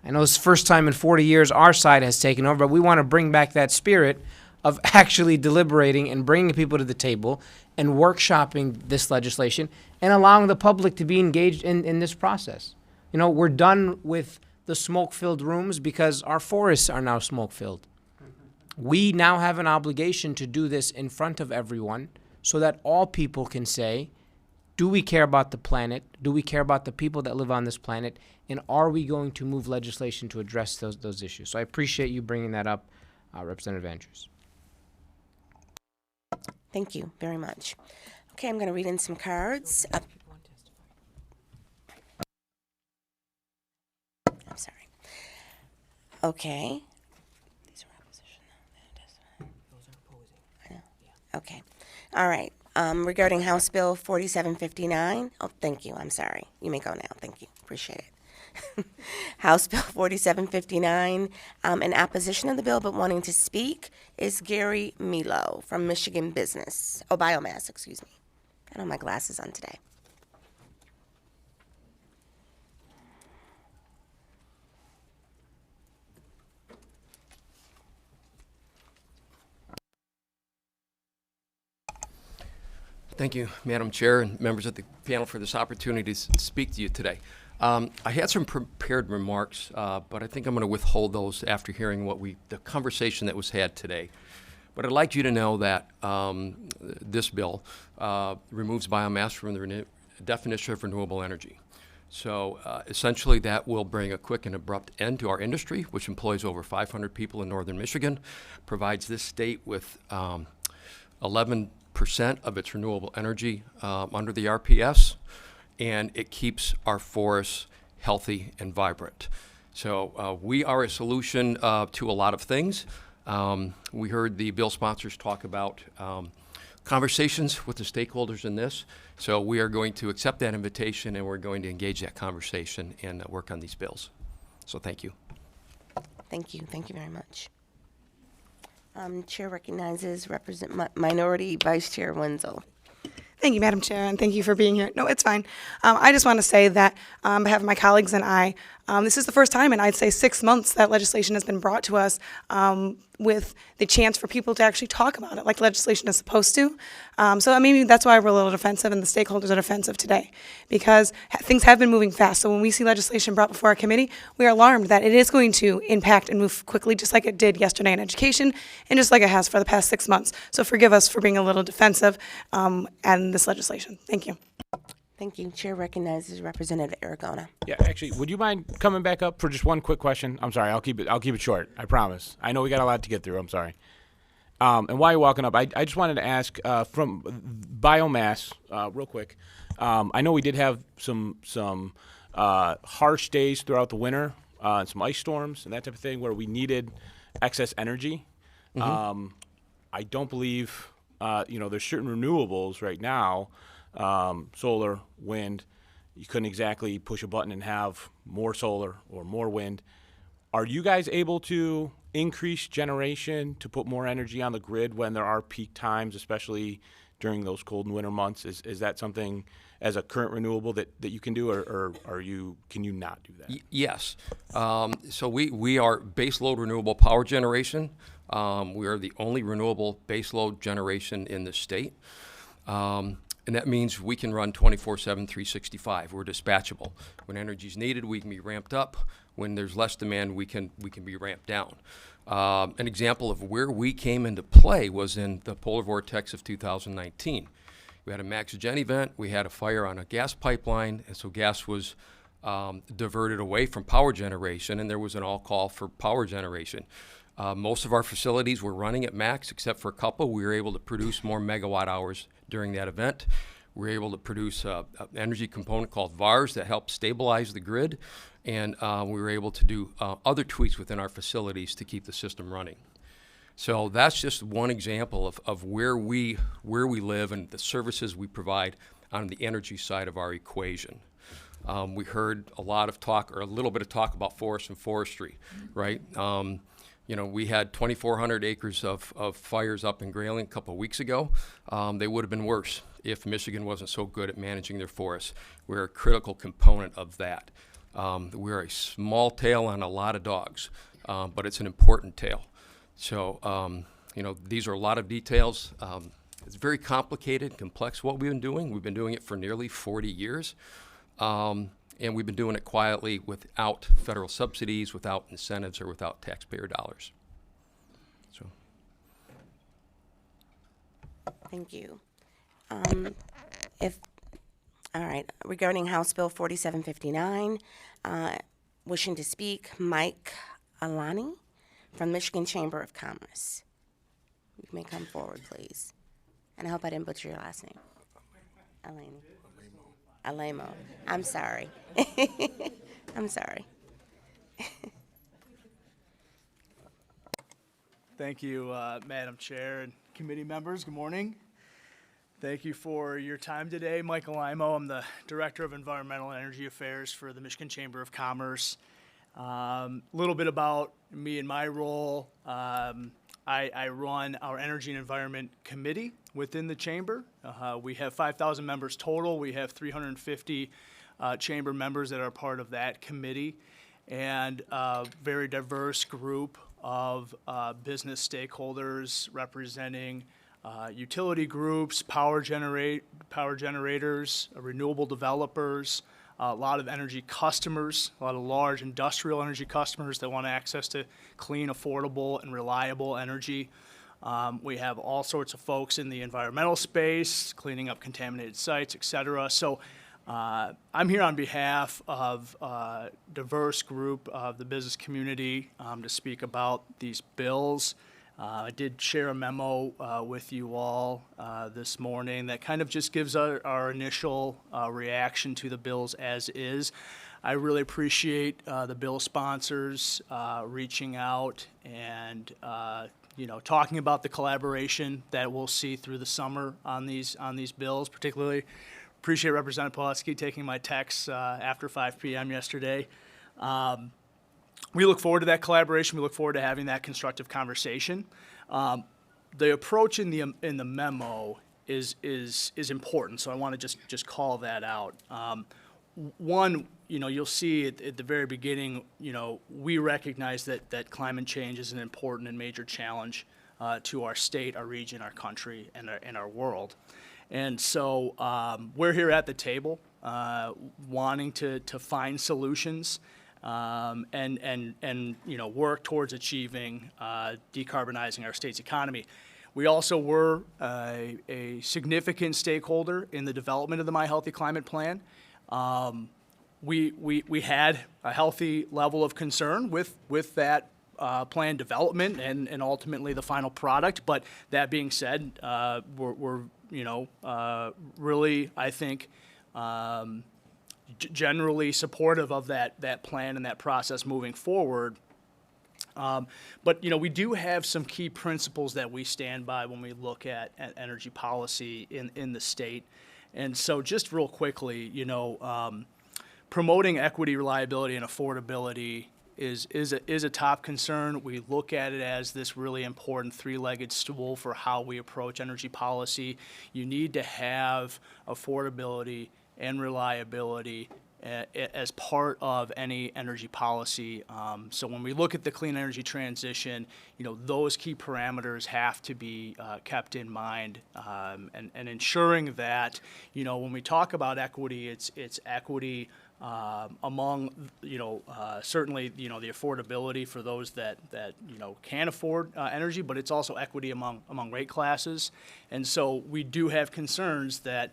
I know it's the first time in 40 years our side has taken over, but we want to bring back that spirit of actually deliberating and bringing people to the table and workshopping this legislation and allowing the public to be engaged in this process. We're done with the smoke-filled rooms because our forests are now smoke-filled. We now have an obligation to do this in front of everyone so that all people can say, do we care about the planet? Do we care about the people that live on this planet? And are we going to move legislation to address those issues? So I appreciate you bringing that up, Representative Andrews. Thank you very much. Okay, I'm going to read in some cards. I'm sorry. Okay. These are opposition. Those are opposing. I know. Okay. All right. Regarding House Bill 4759. Oh, thank you. I'm sorry. You may go now. Thank you. Appreciate it. House Bill 4759. In opposition of the bill but wanting to speak is Gary Milo from Michigan Business. Oh, Biomass, excuse me. I don't have my glasses on today. Thank you, Madam Chair and members of the panel, for this opportunity to speak to you today. I had some prepared remarks, but I think I'm going to withhold those after hearing the conversation that was had today. But I'd like you to know that this bill removes biomass from the definition of renewable energy. So essentially that will bring a quick and abrupt end to our industry, which employs over 500 people in northern Michigan, provides this state with 11% of its renewable energy under the RPS, and it keeps our forests healthy and vibrant. So we are a solution to a lot of things. We heard the bill sponsors talk about conversations with the stakeholders in this. So we are going to accept that invitation, and we're going to engage that conversation and work on these bills. So thank you. Thank you. Thank you very much. Chair recognizes Minority Vice Chair Wenzel. Thank you, Madam Chair, and thank you for being here. No, it's fine. I just want to say that on behalf of my colleagues and I, this is the first time in, I'd say, 6 months that legislation has been brought to us with the chance for people to actually talk about it like legislation is supposed to. So maybe that's why we're a little defensive and the stakeholders are defensive today, because things have been moving fast. So when we see legislation brought before our committee, we are alarmed that it is going to impact and move quickly, just like it did yesterday in education and just like it has for the past 6 months. So forgive us for being a little defensive and this legislation. Thank you. Thank you. Chair recognizes Representative Aragona. Yeah, actually, would you mind coming back up for just one quick question? I'm sorry, I'll keep it short. I promise. I know we got a lot to get through. I'm sorry. And while you're walking up, I just wanted to ask from biomass, real quick. I know we did have some harsh days throughout the winter, and some ice storms and that type of thing where we needed excess energy. I don't believe there's certain renewables right now. Solar, wind, you couldn't exactly push a button and have more solar or more wind. Are you guys able to increase generation to put more energy on the grid when there are peak times, especially during those cold and winter months. Is that something as a current renewable that you can do, or can you not do that? Yes. So we are baseload renewable power generation. We are the only renewable baseload generation in the state. And that means we can run 24/7, 365. We're dispatchable. When energy is needed, we can be ramped up. When there's less demand, we can be ramped down. An example of where we came into play was in the polar vortex of 2019. We had a MaxGen event. We had a fire on a gas pipeline, and so gas was diverted away from power generation, and there was an all-call for power generation. Most of our facilities were running at max, except for a couple. We were able to produce more megawatt hours during that event. We were able to produce an energy component called VARS that helped stabilize the grid, and we were able to do other tweaks within our facilities to keep the system running. So that's just one example of where we live and the services we provide on the energy side of our equation. We heard a lot of talk, or a little bit of talk, about forest and forestry, right? You know, we had 2,400 acres of fires up in Grayling a couple of weeks ago. They would have been worse if Michigan wasn't so good at managing their forests. We're a critical component of that. We're a small tail on a lot of dogs, but it's an important tail. So, you know, these are a lot of details. It's very complicated, complex what we've been doing. We've been doing it for nearly 40 years. And we've been doing it quietly without federal subsidies, without incentives, or without taxpayer dollars. So, Thank you. All right, regarding House Bill 4759, wishing to speak, Mike Alani from Michigan Chamber of Commerce. You may come forward, please. And I hope I didn't butcher your last name. Alani. Alamo. I'm sorry. I'm sorry. Thank you, Madam Chair and committee members. Good morning. Thank you for your time today. Michael Limo, I'm the Director of Environmental and Energy Affairs for the Michigan Chamber of Commerce. A little bit about me and my role. I run our Energy and Environment Committee within the Chamber. We have 5,000 members total. We have 350 Chamber members that are part of that committee, and a very diverse group of business stakeholders representing utility groups, power generators, renewable developers, a lot of energy customers, a lot of large industrial energy customers that want access to clean, affordable, and reliable energy. We have all sorts of folks in the environmental space, cleaning up contaminated sites, et cetera. So I'm here on behalf of a diverse group of the business community to speak about these bills. I did share a memo with you all this morning that kind of just gives our initial reaction to the bills as is. I really appreciate the bill sponsors reaching out and talking about the collaboration that we'll see through the summer on these bills. Particularly appreciate Representative Pawlowski taking my texts after 5 p.m. yesterday. We look forward to that collaboration. We look forward to having that constructive conversation. The approach in the memo is important, so I want to just call that out. One, you'll see at the very beginning, we recognize that climate change is an important and major challenge to our state, our region, our country, and our world. And so we're here at the table wanting to find solutions and work towards achieving decarbonizing our state's economy. We also were a significant stakeholder in the development of the My Healthy Climate Plan. We had a healthy level of concern with that plan development and ultimately the final product. But that being said, we're really, I think, generally supportive of that plan and that process moving forward. But we do have some key principles that we stand by when we look at energy policy in the state. And so just real quickly, promoting equity, reliability, and affordability is a top concern. We look at it as this really important three-legged stool for how we approach energy policy. You need to have affordability and reliability as part of any energy policy. So when we look at the clean energy transition, those key parameters have to be kept in mind, and ensuring that, when we talk about equity, it's equity among, certainly, the affordability for those that can afford energy, but it's also equity among rate classes. And so we do have concerns that,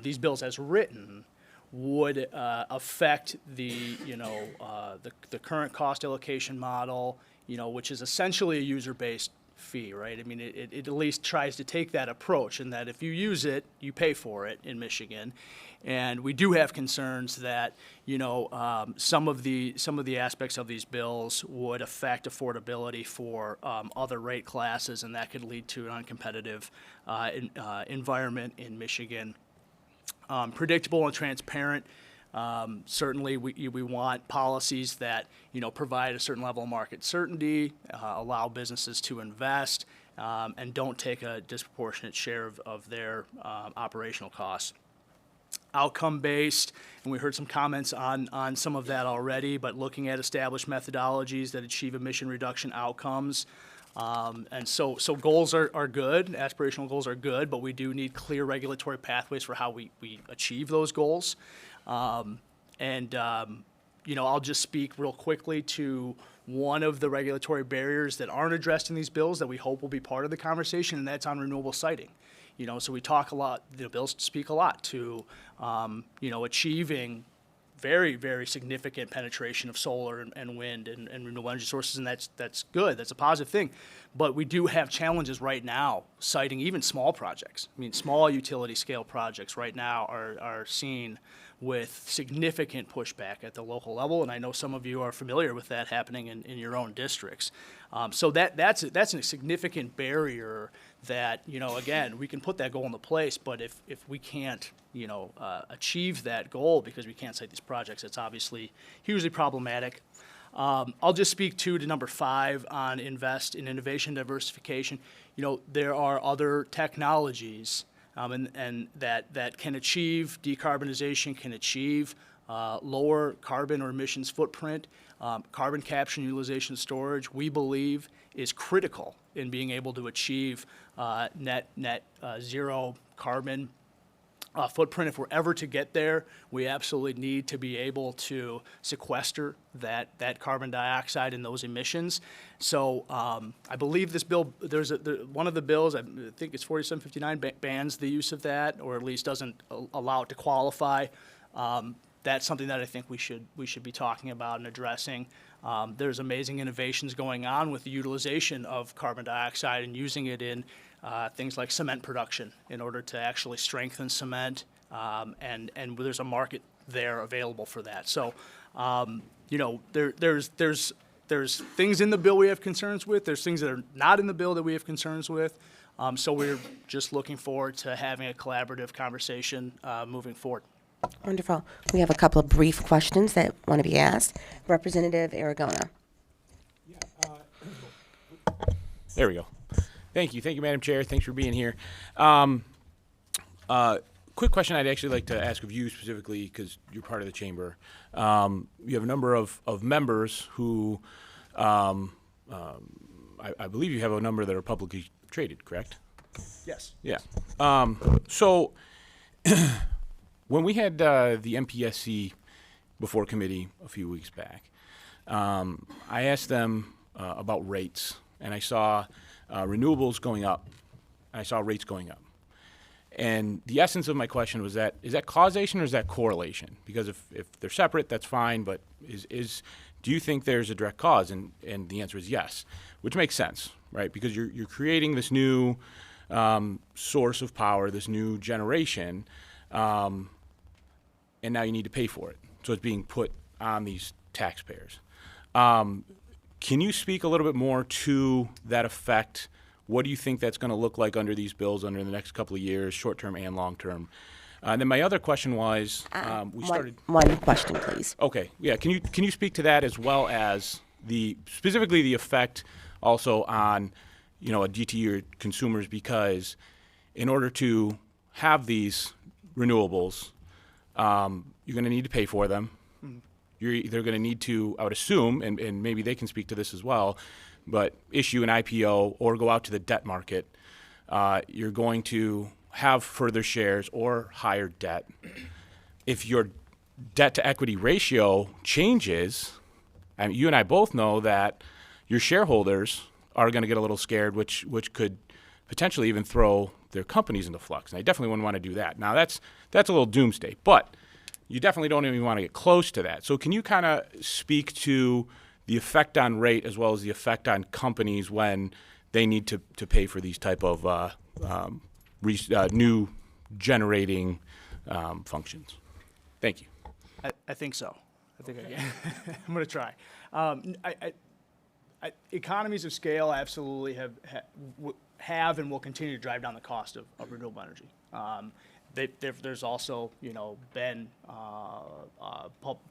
these bills as written would affect the current cost allocation model, which is essentially a user-based fee, right? I mean, it at least tries to take that approach, and that if you use it, you pay for it in Michigan. And we do have concerns that, some of the aspects of these bills would affect affordability for other rate classes, and that could lead to an uncompetitive environment in Michigan. Predictable and transparent. Certainly, we want policies that provide a certain level of market certainty, allow businesses to invest, and don't take a disproportionate share of their operational costs. Outcome-based, and we heard some comments on some of that already, but looking at established methodologies that achieve emission reduction outcomes. And so goals are good, aspirational goals are good, but we do need clear regulatory pathways for how we achieve those goals. I'll just speak real quickly to one of the regulatory barriers that aren't addressed in these bills that we hope will be part of the conversation, and that's on renewable siting. So we talk a lot, the bills speak a lot to, achieving very, very significant penetration of solar and wind and renewable energy sources, and that's good. That's a positive thing. But we do have challenges right now citing even small projects. I mean, small utility scale projects right now are seen with significant pushback at the local level, and I know some of you are familiar with that happening in your own districts. So that's a significant barrier that, again, we can put that goal into place, but if we can't, achieve that goal because we can't cite these projects, it's obviously hugely problematic. I'll just speak to number 5 on invest in innovation diversification. There are other technologies and that can achieve decarbonization, can achieve lower carbon or emissions footprint. Carbon capture and utilization storage, we believe, is critical in being able to achieve net zero carbon footprint. If we're ever to get there, we absolutely need to be able to sequester that carbon dioxide and those emissions. So I believe this bill, one of the bills, I think it's 4759, bans the use of that, or at least doesn't allow it to qualify. That's something that I think we should be talking about and addressing. There's amazing innovations going on with the utilization of carbon dioxide and using it in things like cement production in order to actually strengthen cement, and there's a market there available for that. So, there's things in the bill we have concerns with. There's things that are not in the bill that we have concerns with. So we're just looking forward to having a collaborative conversation moving forward. Wonderful. We have a couple of brief questions that want to be asked. Representative Aragona. There we go. Thank you, Madam Chair. Thanks for being here. Quick question I'd actually like to ask of you specifically, because you're part of the chamber. You have a number of members who, I believe you have a number that are publicly traded, correct? Yes. Yeah. So when we had the MPSC before committee a few weeks back, I asked them about rates, and I saw renewables going up, and I saw rates going up. And the essence of my question was that, is that causation or is that correlation? Because if they're separate, that's fine, but do you think there's a direct cause? And the answer is yes, which makes sense, right? Because you're creating this new source of power, this new generation, and now you need to pay for it. So it's being put on these taxpayers. Can you speak a little bit more to that effect? What do you think that's going to look like under these bills under the next couple of years, short-term and long-term? And then my other question was, One question, please. Okay, yeah, can you speak to that as well as specifically the effect also on, a DTE or consumers, because in order to have these renewables, you're going to need to pay for them. You're either going to need to, I would assume, and maybe they can speak to this as well, but issue an IPO or go out to the debt market. You're going to have further shares or higher debt. If your debt to equity ratio changes, and you and I both know that your shareholders are going to get a little scared, which could potentially even throw their companies into flux. And I definitely wouldn't want to do that. Now that's a little doomsday, but you definitely don't even want to get close to that. So can you kind of speak to the effect on rate as well as the effect on companies when they need to pay for these type of new generating functions? Thank you. I think so. I think I can. I'm going to try. Economies of scale absolutely have and will continue to drive down the cost of renewable energy. There's also, been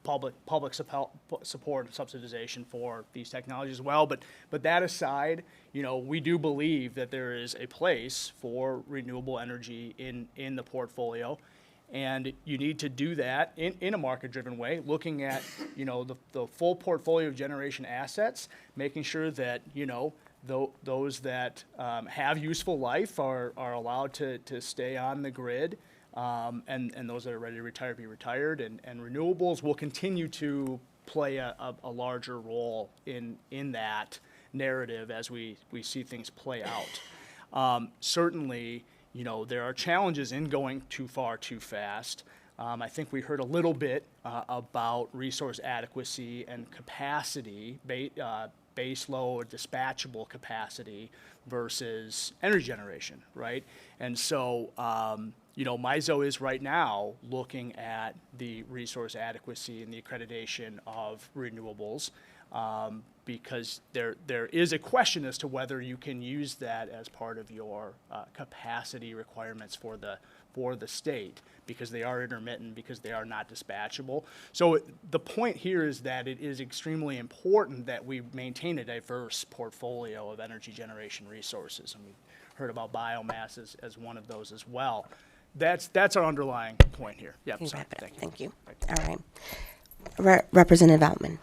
public support and subsidization for these technologies as well. But that aside, we do believe that there is a place for renewable energy in the portfolio. And you need to do that in a market-driven way, looking at, the full portfolio of generation assets, making sure that, those that have useful life are allowed to stay on the grid, and those that are ready to retire be retired. And renewables will continue to play a larger role in that narrative as we see things play out. Certainly, there are challenges in going too far too fast. I think we heard a little bit about resource adequacy and capacity, base load, dispatchable capacity versus energy generation, right? And so, MISO is right now looking at the resource adequacy and the accreditation of renewables, because there is a question as to whether you can use that as part of your capacity requirements for the state, because they are intermittent, because they are not dispatchable. So the point here is that it is extremely important that we maintain a diverse portfolio of energy generation resources, and we heard about biomass as one of those as well. That's our underlying point here. Yeah, sorry. Thank you. All right. Representative Altman.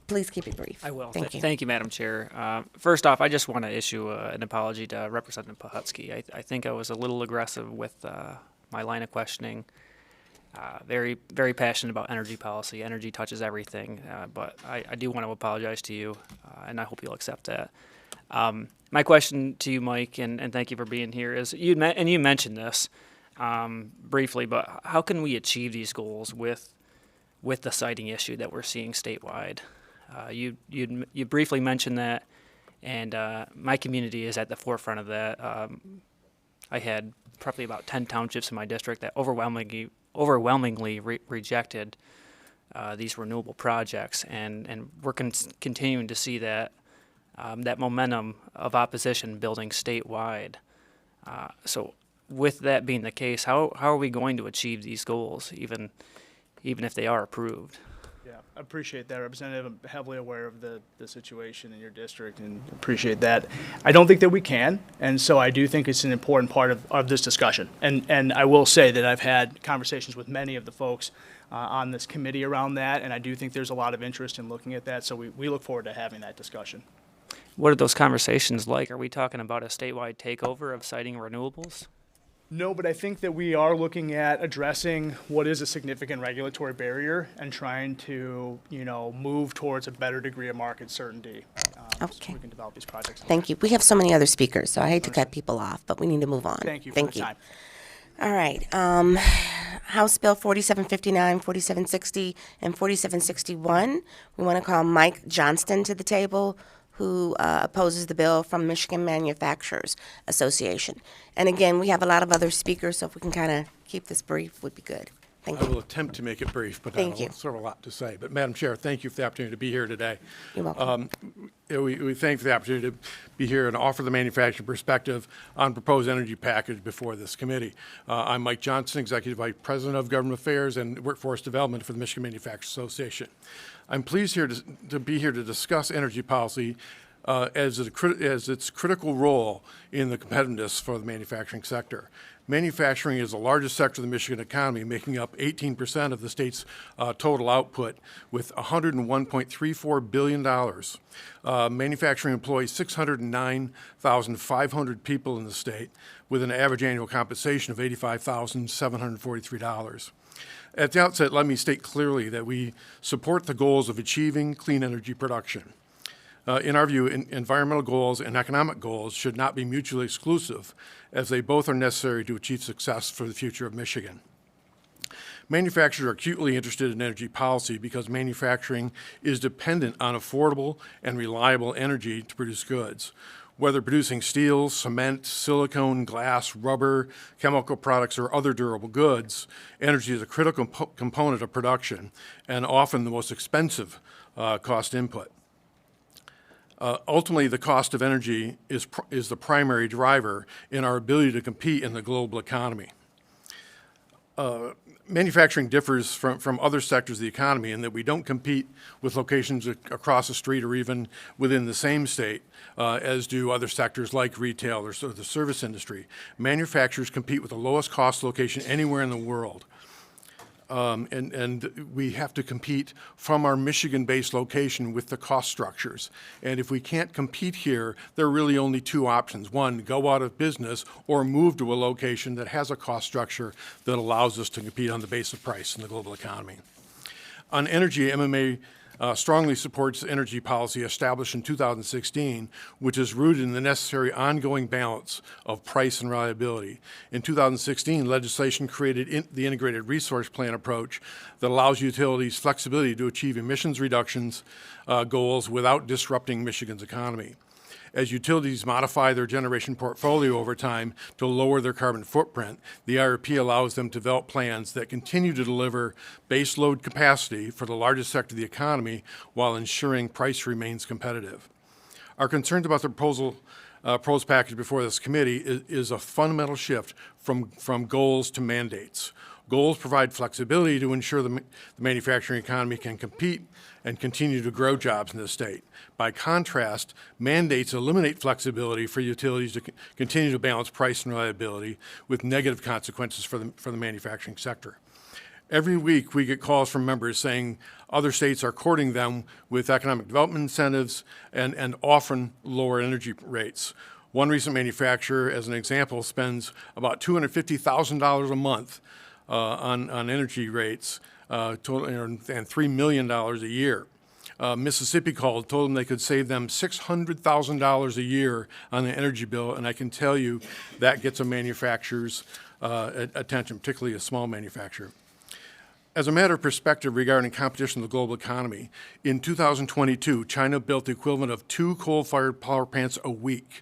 Please keep it brief. I will. Thank you. Thank you, Madam Chair. First off, I just want to issue an apology to Representative Pohutsky. I think I was a little aggressive with my line of questioning. Very, very passionate about energy policy. Energy touches everything, but I do want to apologize to you, and I hope you'll accept that. My question to you, Mike, and thank you for being here, is you mentioned this briefly, but how can we achieve these goals with the siting issue that we're seeing statewide? You briefly mentioned that, and my community is at the forefront of that. I had probably about 10 townships in my district that overwhelmingly rejected these renewable projects, and we're continuing to see that that momentum of opposition building statewide. So with that being the case, how are we going to achieve these goals, even if they are approved? Yeah, I appreciate that, Representative. I'm heavily aware of the situation in your district and appreciate that. I don't think that we can, and so I do think it's an important part of this discussion. And I will say that I've had conversations with many of the folks on this committee around that, and I do think there's a lot of interest in looking at that, so we look forward to having that discussion. What are those conversations like? Are we talking about a statewide takeover of siting renewables? No, but I think that we are looking at addressing what is a significant regulatory barrier and trying to, move towards a better degree of market certainty. So we can develop these projects. Thank you. We have so many other speakers, so I hate to cut people off, but we need to move on. Thank you for the time. All right. House Bill 4759, 4760, and 4761. We want to call Mike Johnston to the table, who opposes the bill from Michigan Manufacturers Association. And again, we have a lot of other speakers, so if we can kind of keep this brief, would be good. Thank I you. will attempt to make it brief, but Thank I you. sort of a lot to say. But Madam Chair, thank you for the opportunity to be here today. You're welcome. We thank you for the opportunity to be here and offer the manufacturing perspective on proposed energy package before this committee. I'm Mike Johnson, Executive Vice President of Government Affairs and Workforce Development for the Michigan Manufacturers Association. I'm pleased here to be here to discuss energy policy as its critical role in the competitiveness for the manufacturing sector. Manufacturing is the largest sector of the Michigan economy, making up 18% of the state's total output, with $101.34 billion. Manufacturing employs 609,500 people in the state, with an average annual compensation of $85,743. At the outset, let me state clearly that we support the goals of achieving clean energy production. In our view, environmental goals and economic goals should not be mutually exclusive, as they both are necessary to achieve success for the future of Michigan. Manufacturers are acutely interested in energy policy because manufacturing is dependent on affordable and reliable energy to produce goods. Whether producing steel, cement, silicone, glass, rubber, chemical products, or other durable goods, energy is a critical component of production and often the most expensive cost input. Ultimately, the cost of energy is the primary driver in our ability to compete in the global economy. Manufacturing differs from other sectors of the economy in that we don't compete with locations across the street or even within the same state as do other sectors like retail or the service industry. Manufacturers compete with the lowest cost location anywhere in the world. And we have to compete from our Michigan-based location with the cost structures. And if we can't compete here, there are really only two options. One, go out of business or move to a location that has a cost structure that allows us to compete on the basis of price in the global economy. On energy, MMA strongly supports energy policy established in 2016, which is rooted in the necessary ongoing balance of price and reliability. In 2016, legislation created the Integrated Resource Plan approach that allows utilities flexibility to achieve emissions reductions goals without disrupting Michigan's economy. As utilities modify their generation portfolio over time to lower their carbon footprint, the IRP allows them to develop plans that continue to deliver base load capacity for the largest sector of the economy while ensuring price remains competitive. Our concerns about the proposed package before this committee is a fundamental shift from goals to mandates. Goals provide flexibility to ensure the manufacturing economy can compete and continue to grow jobs in the state. By contrast, mandates eliminate flexibility for utilities to continue to balance price and reliability with negative consequences for the manufacturing sector. Every week we get calls from members saying other states are courting them with economic development incentives and often lower energy rates. One recent manufacturer, as an example, spends about $250,000 a month on energy rates and $3 million a year. Mississippi told them they could save them $600,000 a year on the energy bill, and I can tell you that gets a manufacturer's attention, particularly a small manufacturer. As a matter of perspective regarding competition in the global economy, in 2022, China built the equivalent of 2 coal-fired power plants a week.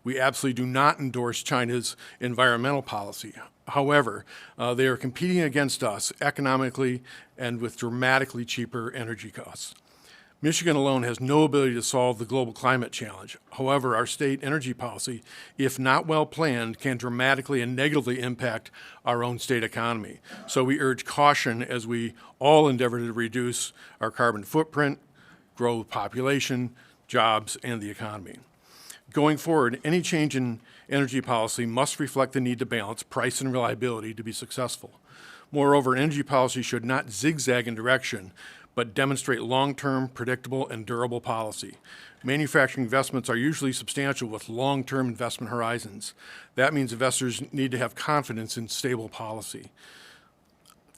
We absolutely do not endorse China's environmental policy. However, they are competing against us economically and with dramatically cheaper energy costs. Michigan alone has no ability to solve the global climate challenge. However, our state energy policy, if not well planned, can dramatically and negatively impact our own state economy. So we urge caution as we all endeavor to reduce our carbon footprint, grow population, jobs, and the economy. Going forward, any change in energy policy must reflect the need to balance price and reliability to be successful. Moreover, energy policy should not zigzag in direction, but demonstrate long-term, predictable, and durable policy. Manufacturing investments are usually substantial with long-term investment horizons. That means investors need to have confidence in stable policy.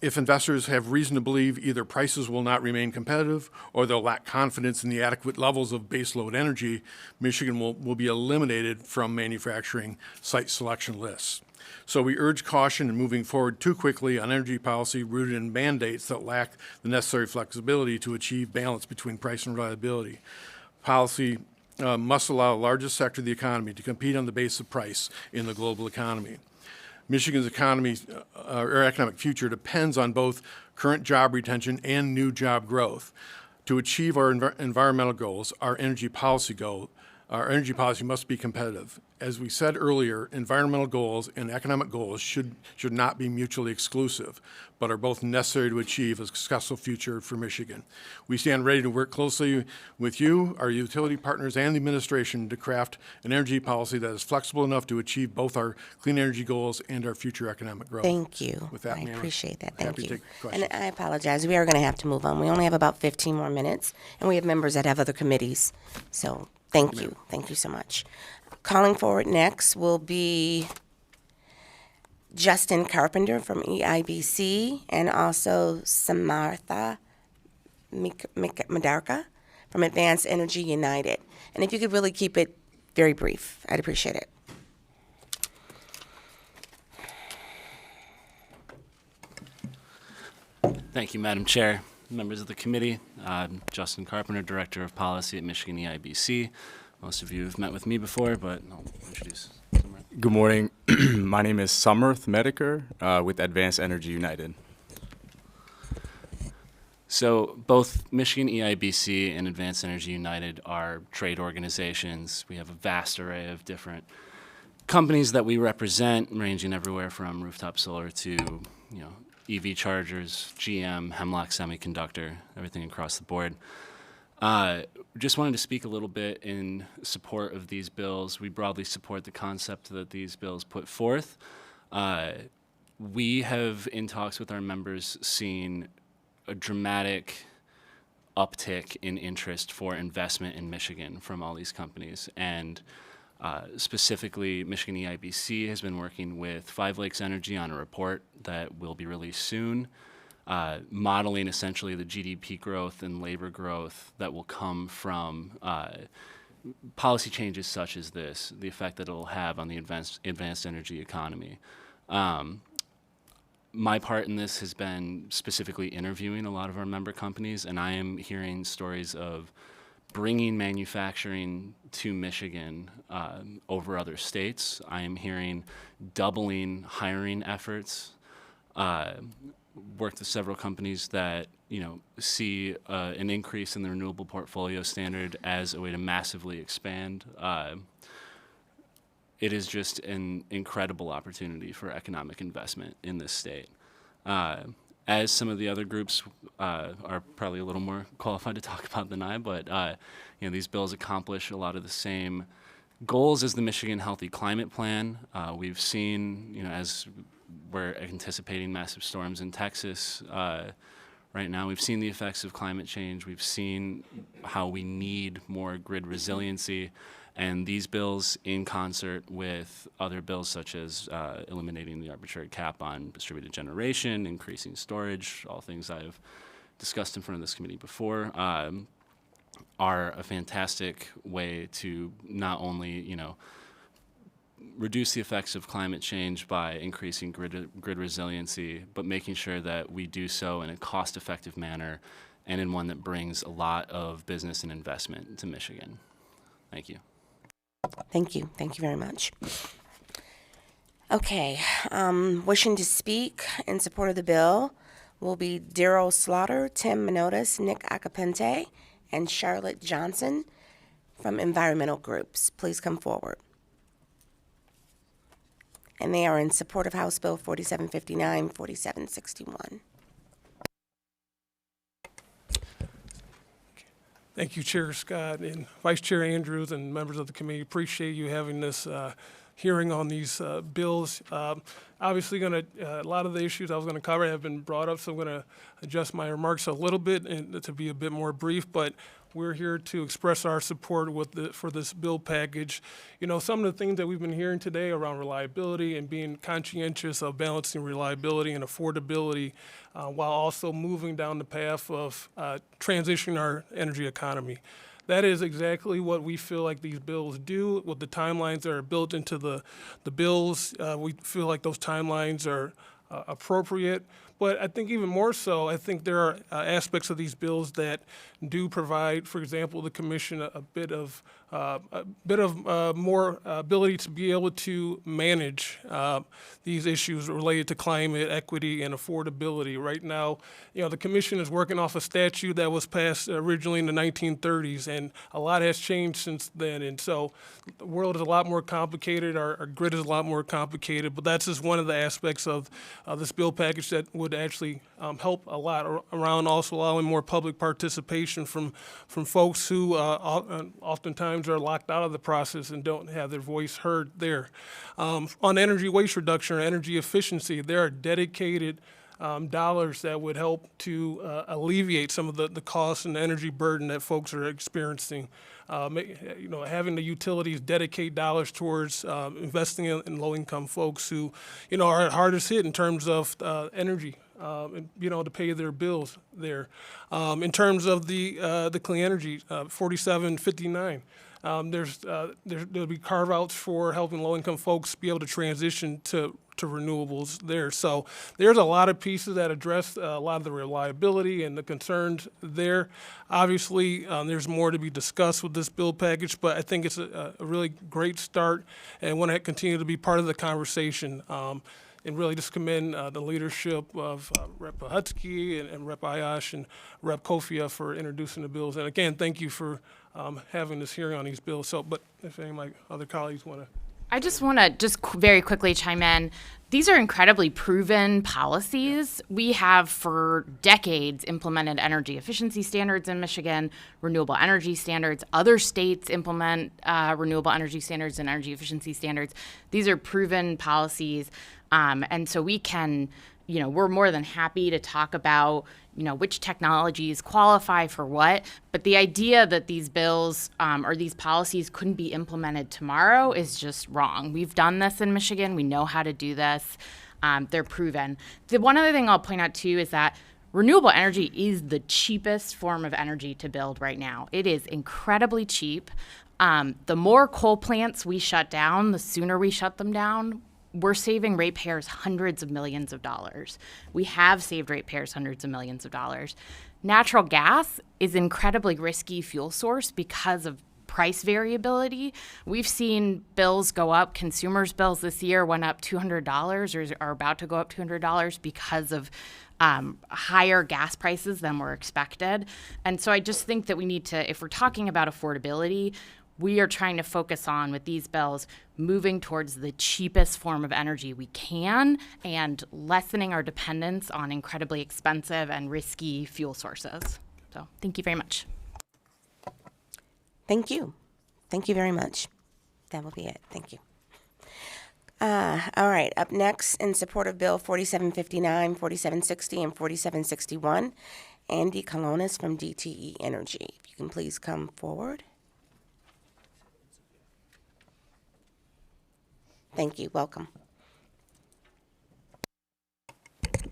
If investors have reason to believe either prices will not remain competitive or they'll lack confidence in the adequate levels of baseload energy, Michigan will be eliminated from manufacturing site selection lists. So we urge caution in moving forward too quickly on energy policy rooted in mandates that lack the necessary flexibility to achieve balance between price and reliability. Policy must allow the largest sector of the economy to compete on the basis of price in the global economy. Michigan's economy or economic future depends on both current job retention and new job growth. To achieve our environmental goals, our energy policy must be competitive. As we said earlier, environmental goals and economic goals should not be mutually exclusive, but are both necessary to achieve a successful future for Michigan. We stand ready to work closely with you, our utility partners, and the administration to craft an energy policy that is flexible enough to achieve both our clean energy goals and our future economic growth. Thank you. With that, I ma'am, appreciate that. Thank happy to you. take questions. And I apologize. We are going to have to move on. We only have about 15 more minutes, and we have members that have other committees. So thank you. Thank you so much. Calling forward next will be Justin Carpenter from EIBC and also Samartha Madarka from Advanced Energy United. And if you could really keep it very brief, I'd appreciate it. Thank you, Madam Chair. Members of the committee, I'm Justin Carpenter, Director of Policy at Michigan EIBC. Most of you have met with me before, but I'll introduce Samarth. Good morning. My name is Samarth Medekar with Advanced Energy United. So both Michigan EIBC and Advanced Energy United are trade organizations. We have a vast array of different companies that we represent, ranging everywhere from rooftop solar to, EV chargers, GM, Hemlock Semiconductor, everything across the board. Just wanted to speak a little bit in support of these bills. We broadly support the concept that these bills put forth. We have, in talks with our members, seen a dramatic uptick in interest for investment in Michigan from all these companies. And specifically, Michigan EIBC has been working with Five Lakes Energy on a report that will be released soon, modeling essentially the GDP growth and labor growth that will come from policy changes such as this, the effect that it will have on the advanced energy economy. My part in this has been specifically interviewing a lot of our member companies, and I am hearing stories of bringing manufacturing to Michigan over other states. I am hearing doubling hiring efforts. Worked with several companies that see an increase in the renewable portfolio standard as a way to massively expand. It is just an incredible opportunity for economic investment in this state. As some of the other groups are probably a little more qualified to talk about than I, but these bills accomplish a lot of the same goals as the Michigan Healthy Climate Plan. We've seen, as we're anticipating massive storms in Texas right now, we've seen the effects of climate change. We've seen how we need more grid resiliency. And these bills, in concert with other bills such as eliminating the arbitrary cap on distributed generation, increasing storage, all things I've discussed in front of this committee before, are a fantastic way to not only, reduce the effects of climate change by increasing grid resiliency, but making sure that we do so in a cost-effective manner and in one that brings a lot of business and investment to Michigan. Thank you. Thank you. Thank you very much. Okay. Wishing to speak in support of the bill will be Daryl Slaughter, Tim Minotis, Nick Acapente, and Charlotte Johnson from environmental groups. Please come forward. And they are in support of House Bill 4759, 4761. Thank you, Chair Scott and Vice Chair Andrews and members of the committee. Appreciate you having this hearing on these bills. Obviously, a lot of the issues I was going to cover have been brought up, so I'm going to adjust my remarks a little bit and to be a bit more brief. But we're here to express our support for this bill package. Some of the things that we've been hearing today around reliability and being conscientious of balancing reliability and affordability while also moving down the path of transitioning our energy economy. That is exactly what we feel like these bills do with the timelines that are built into the bills. We feel like those timelines are appropriate. But I think even more so, I think there are aspects of these bills that do provide, for example, the commission a bit of more ability to be able to manage these issues related to climate, equity, and affordability. Right now, the commission is working off a statute that was passed originally in the 1930s, and a lot has changed since then. And so the world is a lot more complicated. Our grid is a lot more complicated, but that's just one of the aspects of this bill package that would actually help a lot around also allowing more public participation from folks who oftentimes are locked out of the process and don't have their voice heard there. On energy waste reduction or energy efficiency, there are dedicated dollars that would help to alleviate some of the costs and energy burden that folks are experiencing. Having the utilities dedicate dollars towards investing in low-income folks who, are hardest hit in terms of energy. To pay their bills there. In terms of the clean energy, 4759, there'll be carve-outs for helping low-income folks be able to transition to renewables there. So there's a lot of pieces that address a lot of the reliability and the concerns there. Obviously, there's more to be discussed with this bill package, but I think it's a really great start and want to continue to be part of the conversation. And really just commend the leadership of Rep. Pohutsky and Rep. Ayash and Rep. Kofia for introducing the bills. And again, thank you for having this hearing on these bills. So, but if any of my other colleagues want to. I just want to very quickly chime in. These are incredibly proven policies. We have for decades implemented energy efficiency standards in Michigan, renewable energy standards. Other states implement renewable energy standards and energy efficiency standards. These are proven policies. And so we can, we're more than happy to talk about, which technologies qualify for what. But the idea that these bills or these policies couldn't be implemented tomorrow is just wrong. We've done this in Michigan. We know how to do this. They're proven. The one other thing I'll point out, too, is that renewable energy is the cheapest form of energy to build right now. It is incredibly cheap. The more coal plants we shut down, the sooner we shut them down, we're saving ratepayers hundreds of millions of dollars. We have saved ratepayers hundreds of millions of dollars. Natural gas is an incredibly risky fuel source because of price variability. We've seen bills go up. Consumers' bills this year went up $200 or are about to go up $200 because of higher gas prices than were expected. And so I just think that we need to, if we're talking about affordability, we are trying to focus on, with these bills, moving towards the cheapest form of energy we can and lessening our dependence on incredibly expensive and risky fuel sources. So thank you very much. Thank you. Thank you very much. That will be it. Thank you. All right. Up next, in support of Bill 4759, 4760, and 4761, Andy Kalonis from DTE Energy. If you can please come forward. Thank you. Welcome.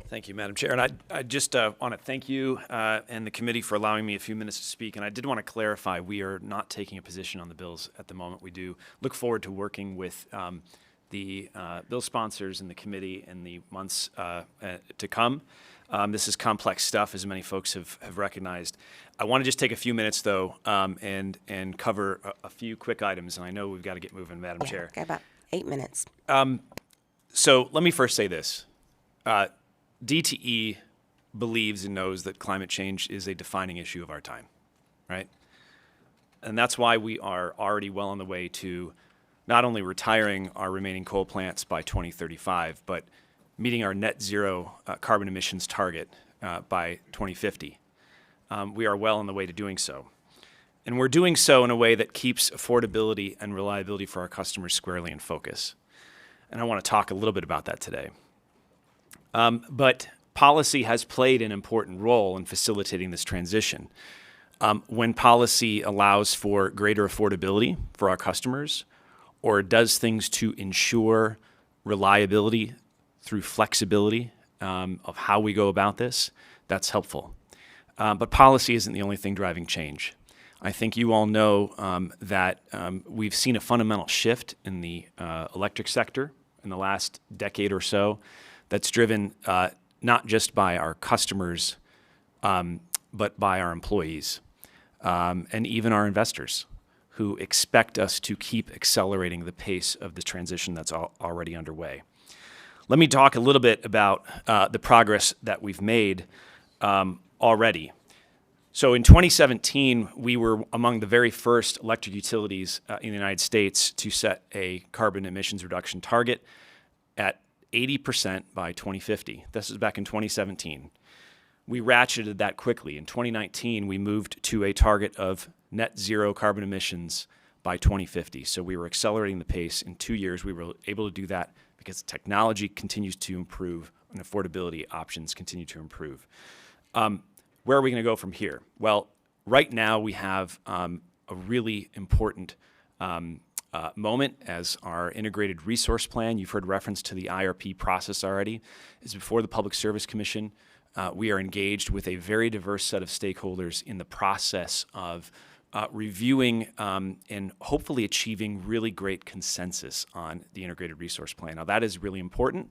Thank you, Madam Chair. And I just want to thank you and the committee for allowing me a few minutes to speak. And I did want to clarify, we are not taking a position on the bills at the moment. We do look forward to working with the bill sponsors and the committee in the months to come. This is complex stuff, as many folks have recognized. I want to just take a few minutes, though, and cover a few quick items. And I know we've got to get moving, Madam Chair. Okay, about 8 minutes. So let me first say this. DTE believes and knows that climate change is a defining issue of our time, right? And that's why we are already well on the way to not only retiring our remaining coal plants by 2035, but meeting our net zero carbon emissions target by 2050. We are well on the way to doing so. And we're doing so in a way that keeps affordability and reliability for our customers squarely in focus. And I want to talk a little bit about that today. But policy has played an important role in facilitating this transition. When policy allows for greater affordability for our customers or does things to ensure reliability through flexibility of how we go about this, that's helpful. But policy isn't the only thing driving change. I think you all know that we've seen a fundamental shift in the electric sector in the last decade or so that's driven not just by our customers, but by our employees and even our investors, who expect us to keep accelerating the pace of the transition that's already underway. Let me talk a little bit about the progress that we've made already. So in 2017, we were among the very first electric utilities in the United States to set a carbon emissions reduction target at 80% by 2050. This is back in 2017. We ratcheted that quickly. In 2019, we moved to a target of net zero carbon emissions by 2050. So we were accelerating the pace. In 2 years, we were able to do that because technology continues to improve and affordability options continue to improve. Where are we going to go from here? Well, right now we have a really important moment as our integrated resource plan, you've heard reference to the IRP process already, is before the Public Service Commission. We are engaged with a very diverse set of stakeholders in the process of reviewing and hopefully achieving really great consensus on the integrated resource plan. Now that is really important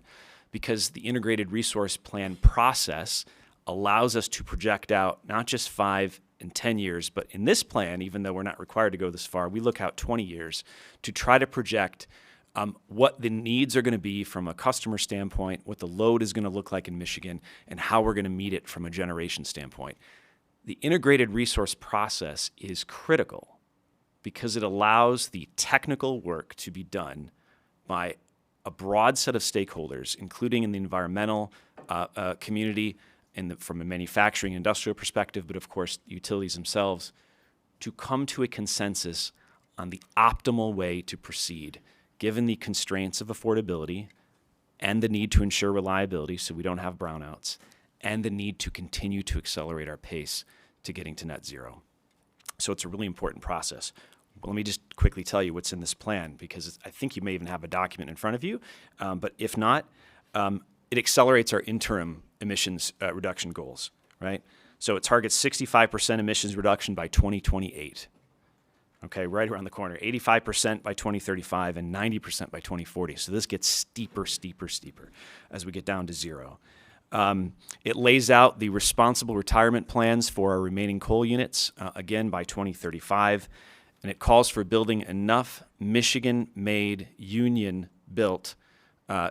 because the integrated resource plan process allows us to project out not just 5 and 10 years, but in this plan, even though we're not required to go this far, we look out 20 years to try to project what the needs are going to be from a customer standpoint, what the load is going to look like in Michigan, and how we're going to meet it from a generation standpoint. The integrated resource process is critical because it allows the technical work to be done by a broad set of stakeholders, including in the environmental community and from a manufacturing industrial perspective, but of course utilities themselves, to come to a consensus on the optimal way to proceed, given the constraints of affordability and the need to ensure reliability so we don't have brownouts, and the need to continue to accelerate our pace to getting to net zero. So it's a really important process. Well, let me just quickly tell you what's in this plan, because I think you may even have a document in front of you, but if not, it accelerates our interim emissions reduction goals, right? So it targets 65% emissions reduction by 2028. Okay, right around the corner, 85% by 2035 and 90% by 2040. So this gets steeper, steeper, steeper as we get down to zero. It lays out the responsible retirement plans for our remaining coal units, again by 2035, and it calls for building enough Michigan-made, union-built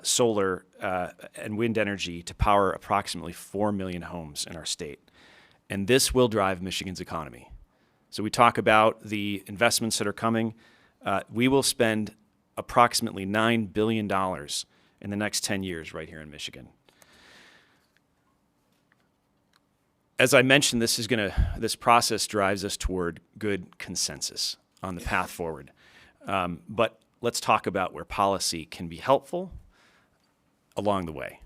solar and wind energy to power approximately 4 million homes in our state. And this will drive Michigan's economy. So we talk about the investments that are coming. We will spend approximately $9 billion in the next 10 years right here in Michigan. As I mentioned, this process drives us toward good consensus on the path forward. But let's talk about where policy can be helpful along the way.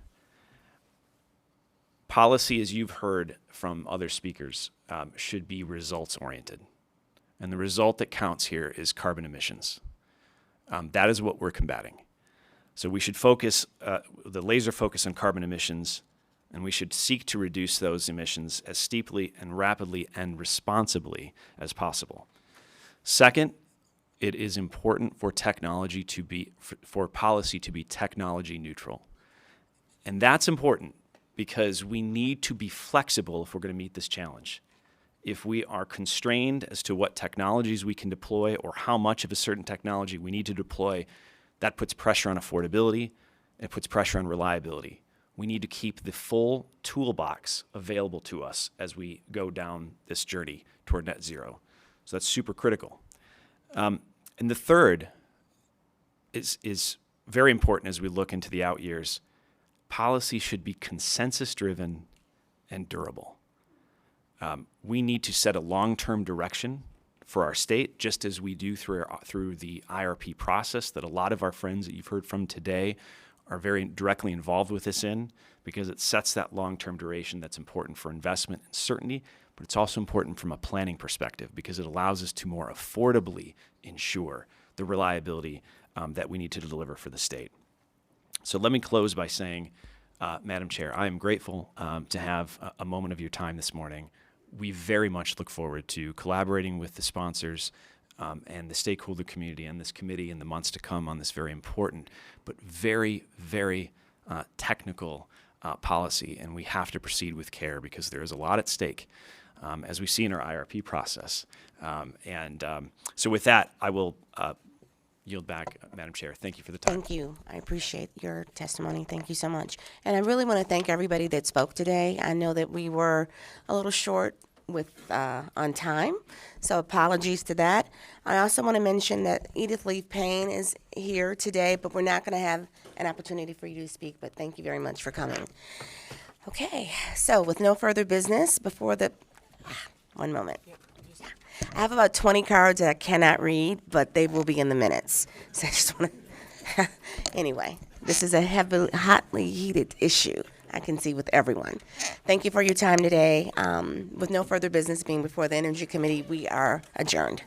Policy, as you've heard from other speakers, should be results-oriented. And the result that counts here is carbon emissions. That is what we're combating. So we should focus, the laser focus on carbon emissions, and we should seek to reduce those emissions as steeply and rapidly and responsibly as possible. Second, it is important for technology to be, for policy to be technology neutral. And that's important because we need to be flexible if we're going to meet this challenge. If we are constrained as to what technologies we can deploy or how much of a certain technology we need to deploy, that puts pressure on affordability, it puts pressure on reliability. We need to keep the full toolbox available to us as we go down this journey toward net zero. So that's super critical. And the third is very important as we look into the out years. Policy should be consensus-driven and durable. We need to set a long-term direction for our state, just as we do through the IRP process that a lot of our friends that you've heard from today are very directly involved with this in, because it sets that long-term duration that's important for investment and certainty, but it's also important from a planning perspective because it allows us to more affordably ensure the reliability that we need to deliver for the state. So let me close by saying, Madam Chair, I am grateful to have a moment of your time this morning. We very much look forward to collaborating with the sponsors and the stakeholder community and this committee in the months to come on this very important but very, very technical policy, and we have to proceed with care because there is a lot at stake, as we see in our IRP process. So with that, I will yield back, Madam Chair. Thank you for the time. Thank you. I appreciate your testimony. Thank you so much. And I really want to thank everybody that spoke today. I know that we were a little short with on time, so apologies to that. I also want to mention that Edith Leaf Payne is here today, but we're not going to have an opportunity for you to speak, but thank you very much for coming. Okay, so with no further business before the, one moment. I have about 20 cards that I cannot read, but they will be in the minutes. So I just want to, anyway, this is a hotly heated issue, I can see, with everyone. Thank you for your time today. With no further business being before the Energy Committee, we are adjourned.